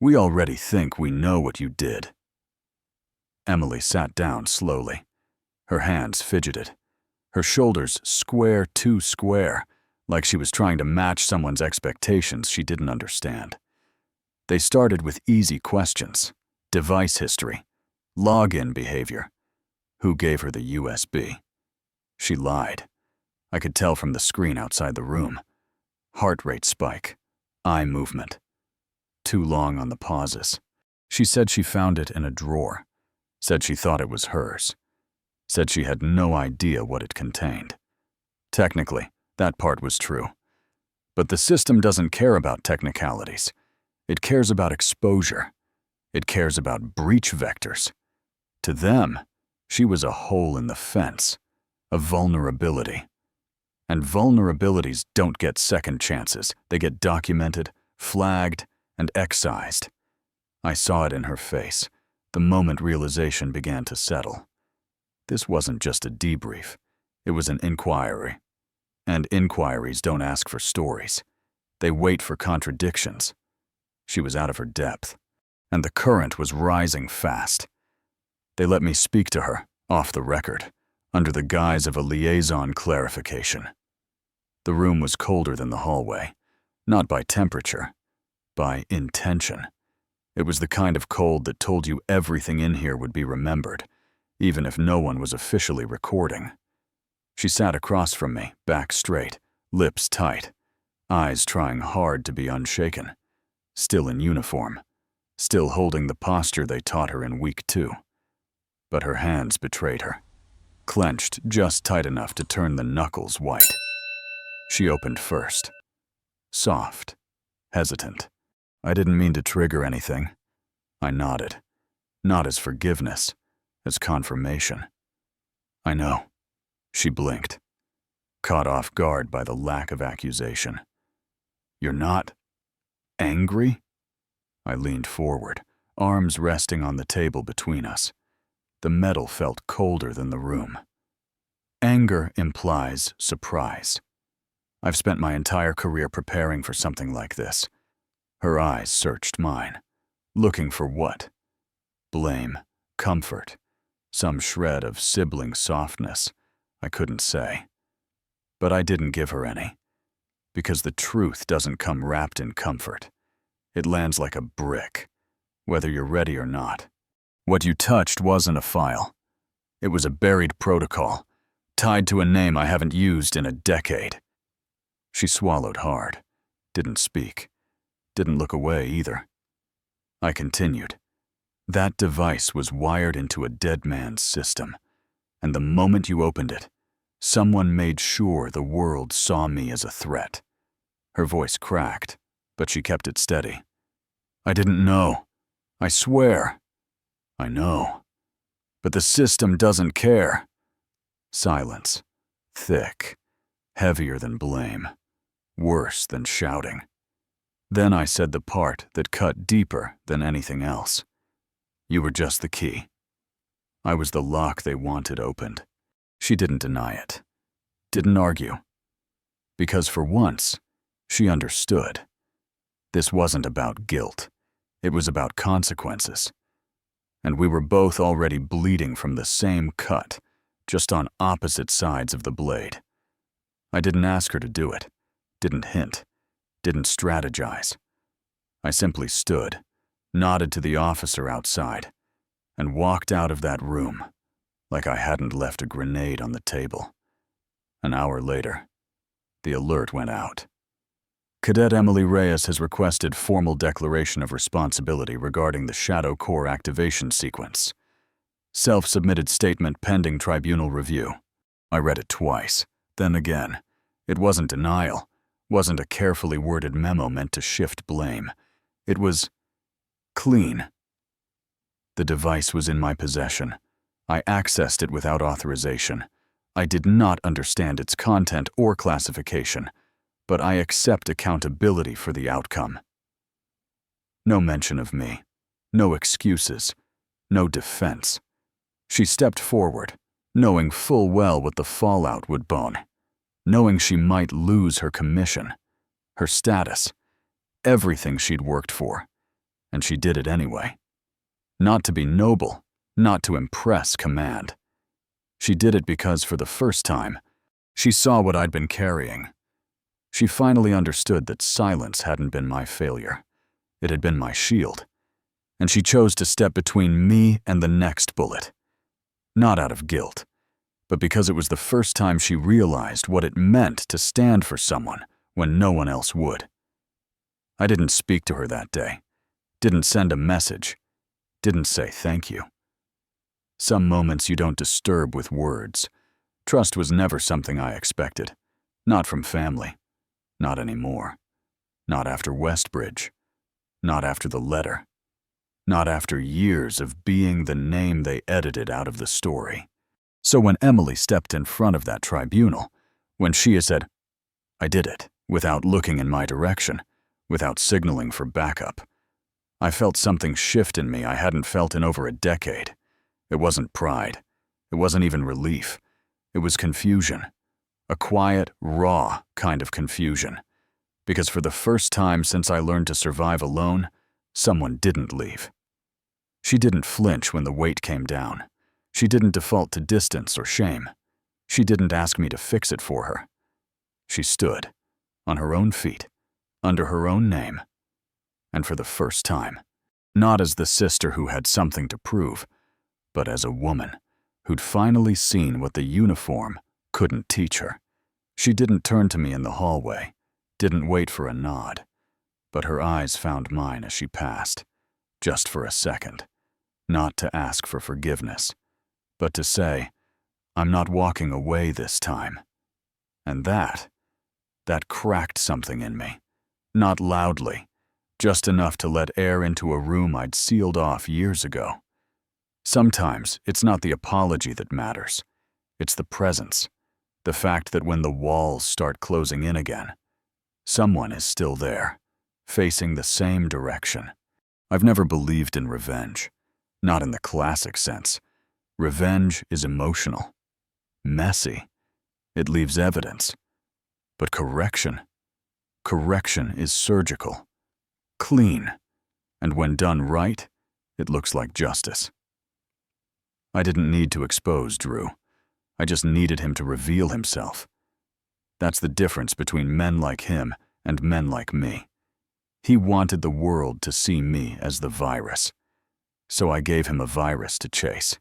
"We already think we know what you did." Emily sat down slowly. Her hands fidgeted. Her shoulders square too square, like she was trying to match someone's expectations she didn't understand. They started with easy questions: device history, login behavior. Who gave her the USB? She lied. I could tell from the screen outside the room. Heart rate spike, eye movement. Too long on the pauses. She said she found it in a drawer. Said she thought it was hers. Said she had no idea what it contained. Technically, that part was true. But the system doesn't care about technicalities. It cares about exposure. It cares about breach vectors. To them, she was a hole in the fence, a vulnerability. And vulnerabilities don't get second chances. They get documented, flagged, and excised. I saw it in her face, the moment realization began to settle. This wasn't just a debrief. It was an inquiry. And inquiries don't ask for stories. They wait for contradictions. She was out of her depth, and the current was rising fast. They let me speak to her, off the record, under the guise of a liaison clarification. The room was colder than the hallway, not by temperature, by intention. It was the kind of cold that told you everything in here would be remembered, even if no one was officially recording. She sat across from me, back straight, lips tight, eyes trying hard to be unshaken, still in uniform, still holding the posture they taught her in week 2. But her hands betrayed her, clenched just tight enough to turn the knuckles white. She opened first. Soft, hesitant. I didn't mean to trigger anything. I nodded, not as forgiveness, as confirmation. I know. She blinked, caught off guard by the lack of accusation. You're not angry? I leaned forward, arms resting on the table between us. The metal felt colder than the room. Anger implies surprise. I've spent my entire career preparing for something like this. Her eyes searched mine, looking for what? Blame, comfort, some shred of sibling softness. I couldn't say. But I didn't give her any, because the truth doesn't come wrapped in comfort. It lands like a brick, whether you're ready or not. What you touched wasn't a file. It was a buried protocol, tied to a name I haven't used in a decade. She swallowed hard, didn't speak, didn't look away either. I continued. That device was wired into a dead man's system, and the moment you opened it, someone made sure the world saw me as a threat. Her voice cracked, but she kept it steady. I didn't know. I swear. I know. But the system doesn't care. Silence. Thick. Heavier than blame. Worse than shouting. Then I said the part that cut deeper than anything else. You were just the key. I was the lock they wanted opened. She didn't deny it. Didn't argue. Because for once, she understood. This wasn't about guilt. It was about consequences. And we were both already bleeding from the same cut, just on opposite sides of the blade. I didn't ask her to do it. Didn't hint. Didn't strategize. I simply stood, nodded to the officer outside, and walked out of that room like I hadn't left a grenade on the table. An hour later, the alert went out. Cadet Emily Reyes has requested formal declaration of responsibility regarding the Shadow Core activation sequence. Self-submitted statement pending tribunal review. I read it twice, then again. It wasn't denial, wasn't a carefully worded memo meant to shift blame. It was clean. The device was in my possession. I accessed it without authorization. I did not understand its content or classification, but I accept accountability for the outcome. No mention of me, no excuses, no defense. She stepped forward, knowing full well what the fallout would be, knowing she might lose her commission, her status, everything she'd worked for, and she did it anyway. Not to be noble, not to impress command. She did it because, for the first time, she saw what I'd been carrying. She finally understood that silence hadn't been my failure. It had been my shield. And she chose to step between me and the next bullet. Not out of guilt, but because it was the first time she realized what it meant to stand for someone when no one else would. I didn't speak to her that day, didn't send a message, didn't say thank you. Some moments you don't disturb with words. Trust was never something I expected. Not from family. Not anymore. Not after Westbridge. Not after the letter. Not after years of being the name they edited out of the story. So when Emily stepped in front of that tribunal, when she said, "I did it," without looking in my direction, without signaling for backup, I felt something shift in me I hadn't felt in over a decade. It wasn't pride. It wasn't even relief. It was confusion. A quiet, raw kind of confusion. Because for the first time since I learned to survive alone, someone didn't leave. She didn't flinch when the weight came down. She didn't default to distance or shame. She didn't ask me to fix it for her. She stood, on her own feet, under her own name. And for the first time, not as the sister who had something to prove, but as a woman who'd finally seen what the uniform couldn't teach her. She didn't turn to me in the hallway, didn't wait for a nod, but her eyes found mine as she passed, just for a second, not to ask for forgiveness, but to say, "I'm not walking away this time." And that cracked something in me, not loudly, just enough to let air into a room I'd sealed off years ago. Sometimes it's not the apology that matters. It's the presence, the fact that when the walls start closing in again, someone is still there, facing the same direction. I've never believed in revenge, not in the classic sense. Revenge is emotional, messy. It leaves evidence. But correction is surgical, clean, and when done right, it looks like justice. I didn't need to expose Drew. I just needed him to reveal himself. That's the difference between men like him and men like me. He wanted the world to see me as the virus. So I gave him a virus to chase.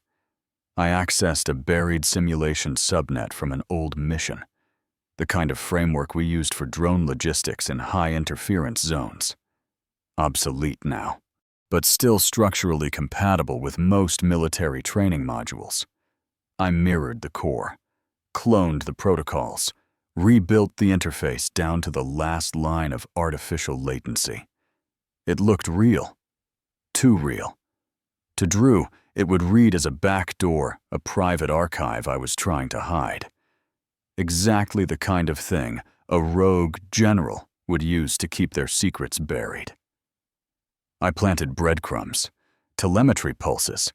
I accessed a buried simulation subnet from an old mission, the kind of framework we used for drone logistics in high-interference zones. Obsolete now, but still structurally compatible with most military training modules. I mirrored the core, cloned the protocols, rebuilt the interface down to the last line of artificial latency. It looked real, too real. To Drew, it would read as a backdoor, a private archive I was trying to hide. Exactly the kind of thing a rogue general would use to keep their secrets buried. I planted breadcrumbs, telemetry pulses,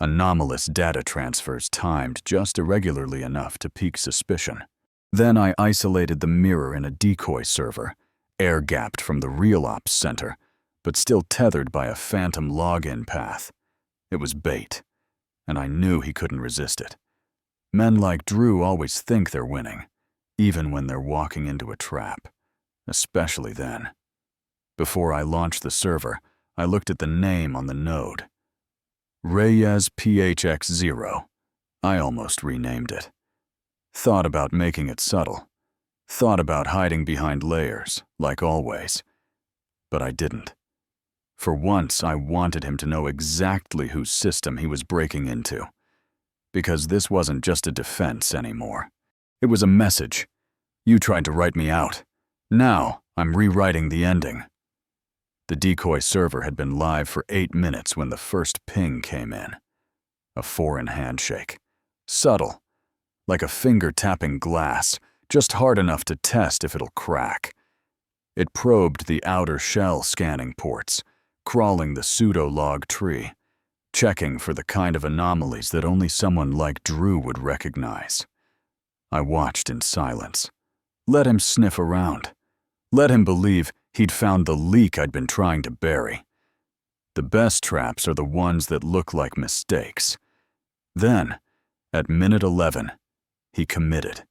anomalous data transfers timed just irregularly enough to pique suspicion. Then I isolated the mirror in a decoy server, air-gapped from the real ops center, but still tethered by a phantom login path. It was bait, and I knew he couldn't resist it. Men like Drew always think they're winning, even when they're walking into a trap, especially then. Before I launched the server, I looked at the name on the node. Reyes PHX0. I almost renamed it. Thought about making it subtle. Thought about hiding behind layers, like always. But I didn't. For once, I wanted him to know exactly whose system he was breaking into. Because this wasn't just a defense anymore. It was a message. You tried to write me out. Now, I'm rewriting the ending. The decoy server had been live for 8 minutes when the first ping came in. A foreign handshake. Subtle. Like a finger tapping glass, just hard enough to test if it'll crack. It probed the outer shell scanning ports, crawling the pseudo-log tree, checking for the kind of anomalies that only someone like Drew would recognize. I watched in silence. Let him sniff around. Let him believe he'd found the leak I'd been trying to bury. The best traps are the ones that look like mistakes. Then, at minute 11, he committed.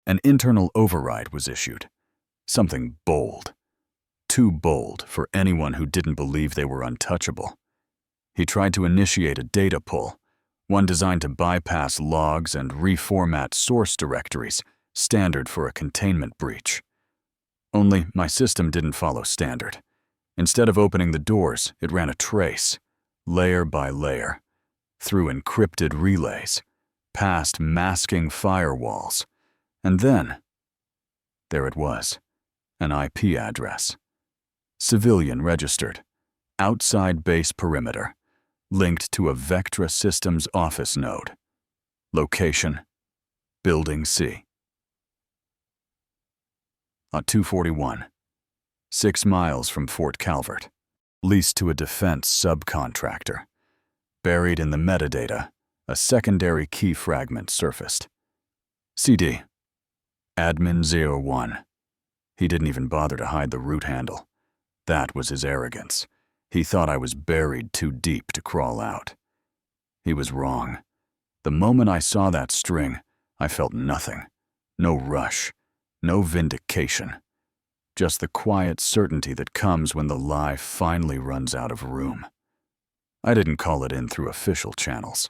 An internal override was issued. Something bold. Too bold for anyone who didn't believe they were untouchable. He tried to initiate a data pull, one designed to bypass logs and reformat source directories, standard for a containment breach. Only my system didn't follow standard. Instead of opening the doors, it ran a trace, layer by layer, through encrypted relays, past masking firewalls, and then, there it was, an IP address. Civilian registered, outside base perimeter, linked to a Vectra Systems office node. Location, Building C. At 241, 6 miles from Fort Calvert, leased to a defense subcontractor. Buried in the metadata, a secondary key fragment surfaced. CD, Admin 01. He didn't even bother to hide the root handle. That was his arrogance. He thought I was buried too deep to crawl out. He was wrong. The moment I saw that string, I felt nothing. No rush, no vindication. Just the quiet certainty that comes when the lie finally runs out of room. I didn't call it in through official channels.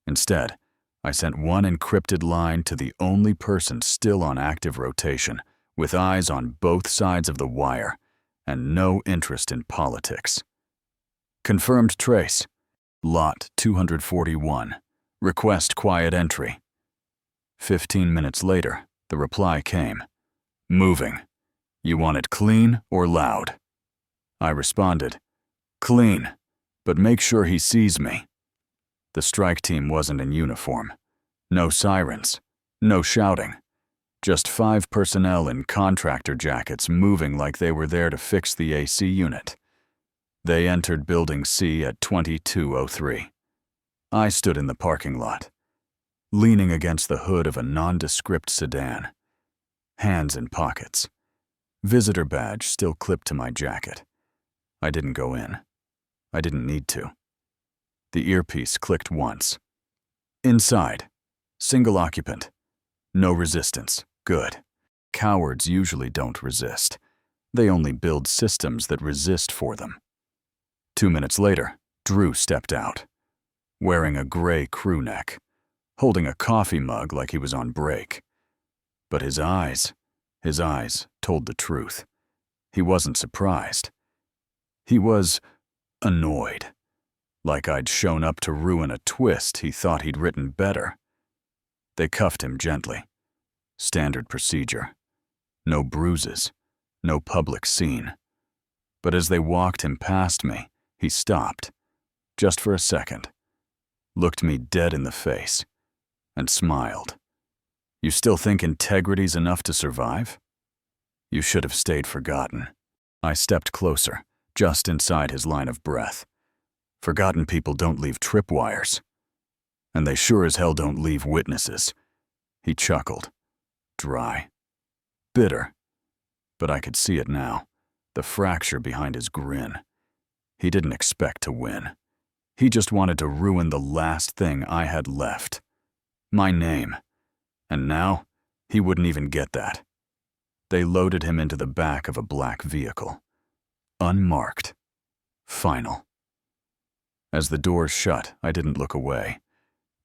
Instead, I sent one encrypted line to the only person still on active rotation, with eyes on both sides of the wire, and no interest in politics. Confirmed trace. Lot 241. Request quiet entry. 15 minutes later, the reply came. Moving. You want it clean or loud? I responded, clean, but make sure he sees me. The strike team wasn't in uniform. No sirens, no shouting. Just 5 personnel in contractor jackets moving like they were there to fix the AC unit. They entered Building C at 22:03. I stood in the parking lot, leaning against the hood of a nondescript sedan, hands in pockets. Visitor badge still clipped to my jacket. I didn't go in. I didn't need to. The earpiece clicked once. Inside. Single occupant. No resistance. Good. Cowards usually don't resist. They only build systems that resist for them. 2 minutes later, Drew stepped out, wearing a gray crew neck, holding a coffee mug like he was on break. But his eyes told the truth. He wasn't surprised. He was annoyed, like I'd shown up to ruin a twist he thought he'd written better. They cuffed him gently. Standard procedure. No bruises, no public scene. But as they walked him past me, he stopped, just for a second, looked me dead in the face, and smiled. You still think integrity's enough to survive? You should have stayed forgotten. I stepped closer, just inside his line of breath. Forgotten people don't leave tripwires. And they sure as hell don't leave witnesses. He chuckled. Dry. Bitter. But I could see it now, the fracture behind his grin. He didn't expect to win. He just wanted to ruin the last thing I had left. My name. And now, he wouldn't even get that. They loaded him into the back of a black vehicle. Unmarked. Final. As the doors shut, I didn't look away.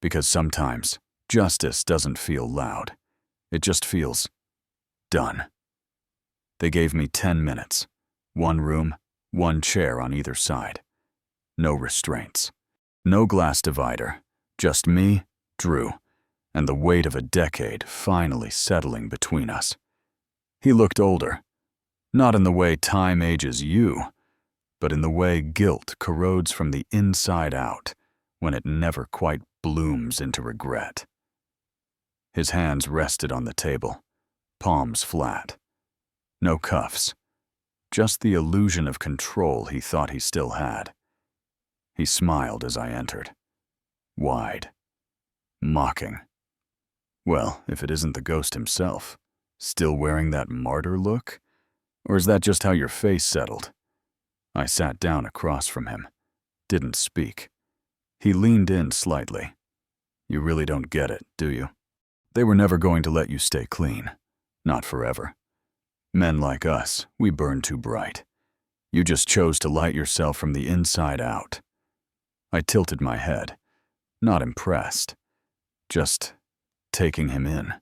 Because sometimes, justice doesn't feel loud. It just feels done. They gave me 10 minutes. 1 room, 1 chair on either side. No restraints. No glass divider. Just me, Drew, and the weight of a decade finally settling between us. He looked older. Not in the way time ages you, but in the way guilt corrodes from the inside out when it never quite blooms into regret. His hands rested on the table, palms flat. No cuffs, just the illusion of control he thought he still had. He smiled as I entered, wide, mocking. Well, if it isn't the ghost himself, still wearing that martyr look? Or is that just how your face settled? I sat down across from him, didn't speak. He leaned in slightly. You really don't get it, do you? They were never going to let you stay clean. Not forever. Men like us, we burn too bright. You just chose to light yourself from the inside out. I tilted my head. not impressed, just taking him in,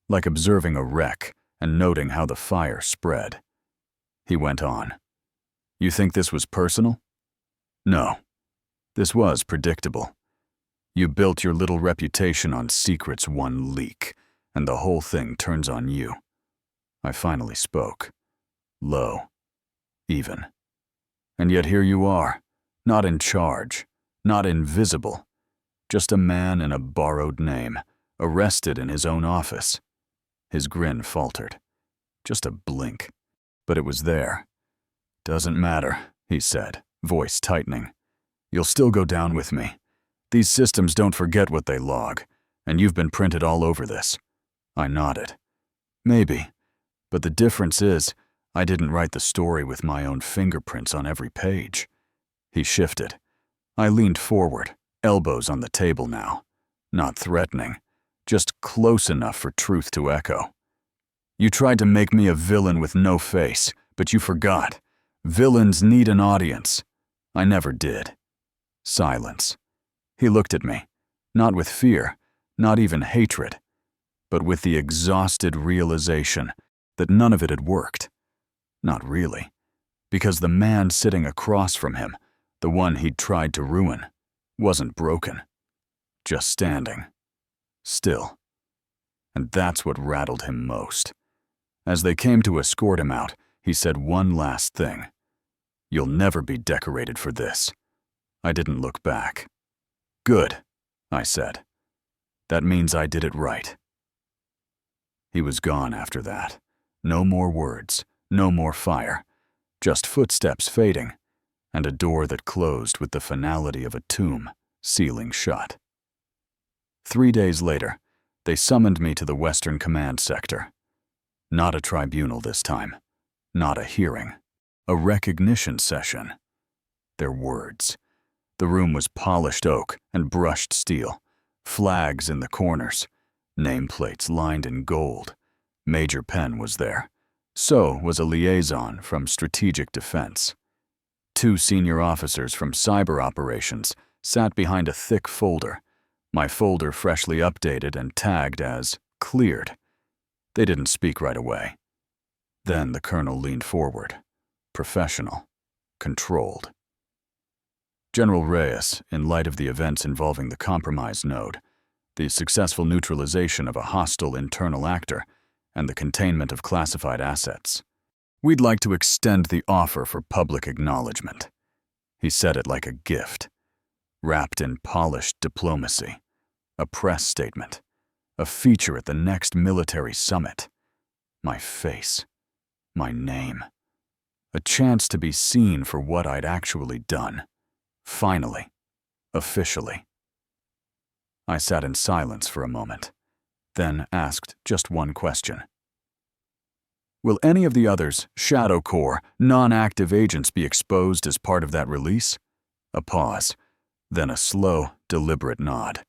like observing a wreck and noting how the fire spread. He went on. You think this was personal? No. This was predictable. You built your little reputation on secrets one leak, and the whole thing turns on you. I finally spoke. Low. Even. And yet here you are, not in charge, not invisible, just a man in a borrowed name, arrested in his own office. His grin faltered. Just a blink. But it was there. Doesn't matter, he said, voice tightening. You'll still go down with me. These systems don't forget what they log, and you've been printed all over this. I nodded. Maybe. But the difference is, I didn't write the story with my own fingerprints on every page. He shifted. I leaned forward, elbows on the table now. Not threatening, just close enough for truth to echo. You tried to make me a villain with no face, but you forgot. Villains need an audience. I never did. Silence. He looked at me, not with fear, not even hatred, but with the exhausted realization that none of it had worked. Not really, because the man sitting across from him, the one he'd tried to ruin, wasn't broken, just standing, still. And that's what rattled him most. As they came to escort him out, he said one last thing. You'll never be decorated for this. I didn't look back. Good, I said. That means I did it right. He was gone after that. No more words, no more fire, just footsteps fading, and a door that closed with the finality of a tomb, sealing shut. 3 days later, they summoned me to the Western Command Sector. Not a tribunal this time, not a hearing, a recognition session. Their words. The room was polished oak and brushed steel, flags in the corners, nameplates lined in gold. Major Penn was there. So was a liaison from Strategic Defense. 2 senior officers from Cyber Operations sat behind a thick folder, my folder freshly updated and tagged as cleared. They didn't speak right away. Then the colonel leaned forward, professional, controlled. General Reyes, in light of the events involving the compromise node, the successful neutralization of a hostile internal actor, and the containment of classified assets, we'd like to extend the offer for public acknowledgement. He said it like a gift, wrapped in polished diplomacy, a press statement, a feature at the next military summit. My face, my name, a chance to be seen for what I'd actually done. Finally, officially. I sat in silence for a moment, then asked just one question. Will any of the others, Shadow Corps, non-active agents be exposed as part of that release? A pause, then a slow, deliberate nod.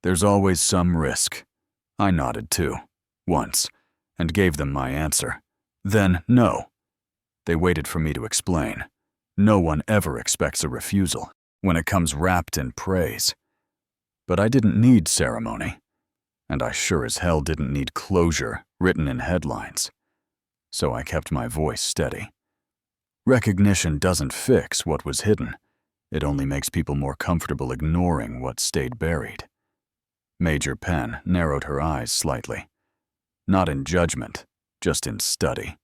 There's always some risk. I nodded too, once, and gave them my answer. Then no. They waited for me to explain. No one ever expects a refusal when it comes wrapped in praise. But I didn't need ceremony, and I sure as hell didn't need closure written in headlines. So I kept my voice steady. Recognition doesn't fix what was hidden. It only makes people more comfortable ignoring what stayed buried. Major Penn narrowed her eyes slightly. Not in judgment, just in study.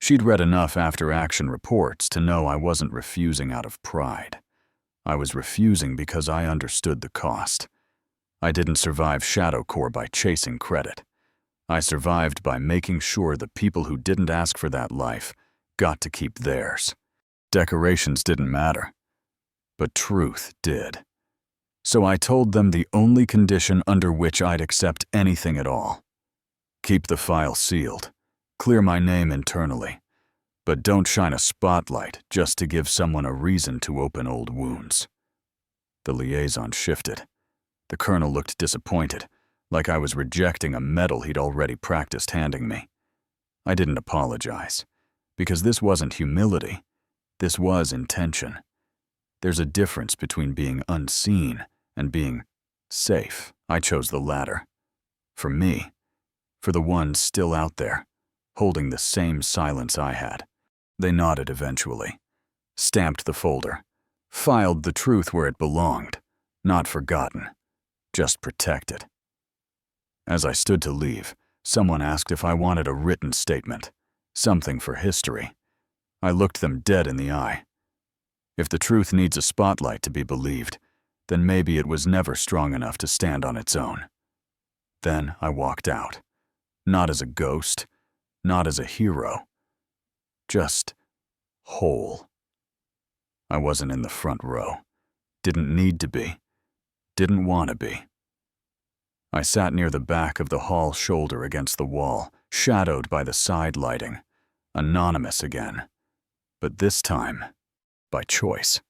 She'd read enough after-action reports to know I wasn't refusing out of pride. I was refusing because I understood the cost. I didn't survive Shadow Corps by chasing credit. I survived by making sure the people who didn't ask for that life got to keep theirs. Decorations didn't matter, but truth did. So I told them the only condition under which I'd accept anything at all. Keep the file sealed. Clear my name internally, but don't shine a spotlight just to give someone a reason to open old wounds. The liaison shifted. The colonel looked disappointed, like I was rejecting a medal he'd already practiced handing me. I didn't apologize, because this wasn't humility. This was intention. There's a difference between being unseen and being safe, I chose the latter. For me, for the ones still out there, holding the same silence I had. They nodded eventually, stamped the folder, filed the truth where it belonged, not forgotten, just protected. As I stood to leave, someone asked if I wanted a written statement, something for history. I looked them dead in the eye. If the truth needs a spotlight to be believed, then maybe it was never strong enough to stand on its own. Then I walked out, not as a ghost, not as a hero, just whole. I wasn't in the front row, didn't need to be, didn't want to be. I sat near the back of the hall, shoulder against the wall, shadowed by the side lighting, anonymous again, but this time by choice.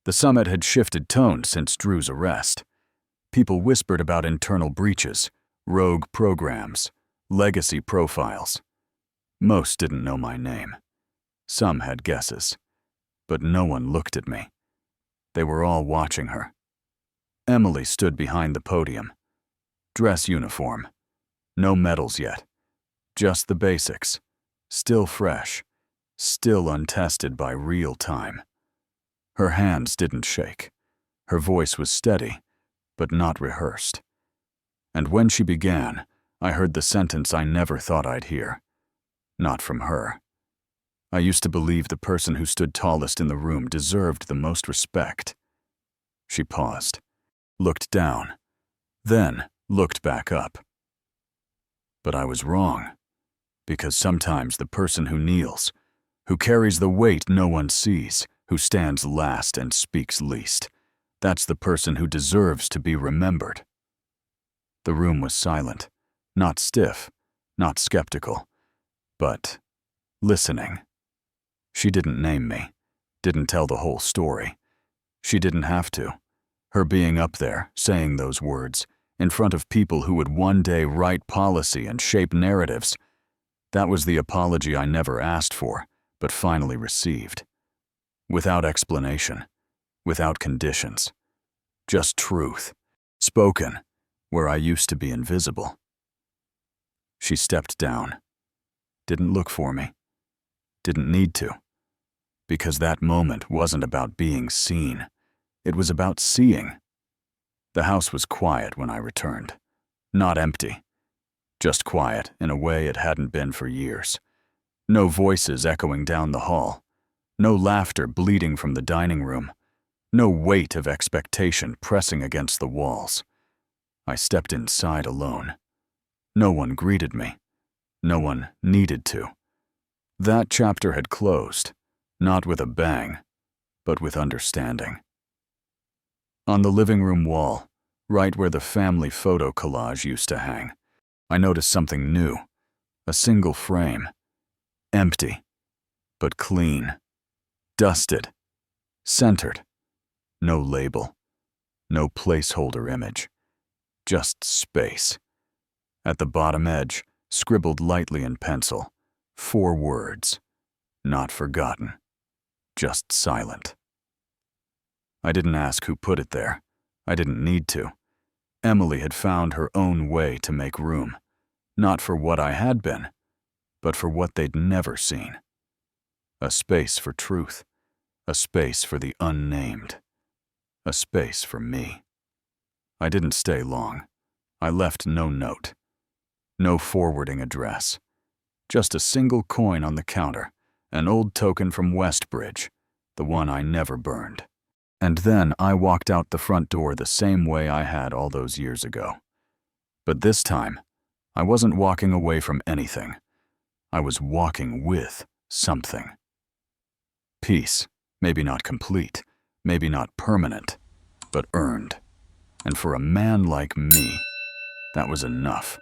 The summit had shifted tone since Drew's arrest. People whispered about internal breaches, rogue programs, legacy profiles. Most didn't know my name. Some had guesses, but no one looked at me. They were all watching her. Emily stood behind the podium. Dress uniform. No medals yet. Just the basics. Still fresh. Still untested by real time. Her hands didn't shake. Her voice was steady, but not rehearsed. And when she began, I heard the sentence I never thought I'd hear. Not from her. I used to believe the person who stood tallest in the room deserved the most respect. She paused, looked down, then looked back up. But I was wrong, because sometimes the person who kneels, who carries the weight no one sees, who stands last and speaks least, that's the person who deserves to be remembered. The room was silent, not stiff, not skeptical, but listening. She didn't name me, didn't tell the whole story. She didn't have to. Her being up there, saying those words, in front of people who would one day write policy and shape narratives, that was the apology I never asked for, but finally received. Without explanation, without conditions. Just truth, spoken where I used to be invisible. She stepped down. Didn't look for me. Didn't need to. Because that moment wasn't about being seen. It was about seeing. The house was quiet when I returned. Not empty. Just quiet in a way it hadn't been for years. No voices echoing down the hall. No laughter bleeding from the dining room. No weight of expectation pressing against the walls. I stepped inside alone. No one greeted me. No one needed to. That chapter had closed, not with a bang, but with understanding. On the living room wall, right where the family photo collage used to hang, I noticed something new. A single frame. Empty, but clean. Dusted. Centered. No label. No placeholder image. Just space. At the bottom edge, scribbled lightly in pencil, 4 words. Not forgotten. Just silent. I didn't ask who put it there. I didn't need to. Emily had found her own way to make room. Not for what I had been, but for what they'd never seen. A space for truth. A space for the unnamed. A space for me. I didn't stay long. I left no note. No forwarding address. Just a single coin on the counter, an old token from Westbridge, the one I never burned. And then I walked out the front door the same way I had all those years ago. But this time, I wasn't walking away from anything. I was walking with something. Peace, maybe not complete, maybe not permanent, but earned. And for a man like me, that was enough.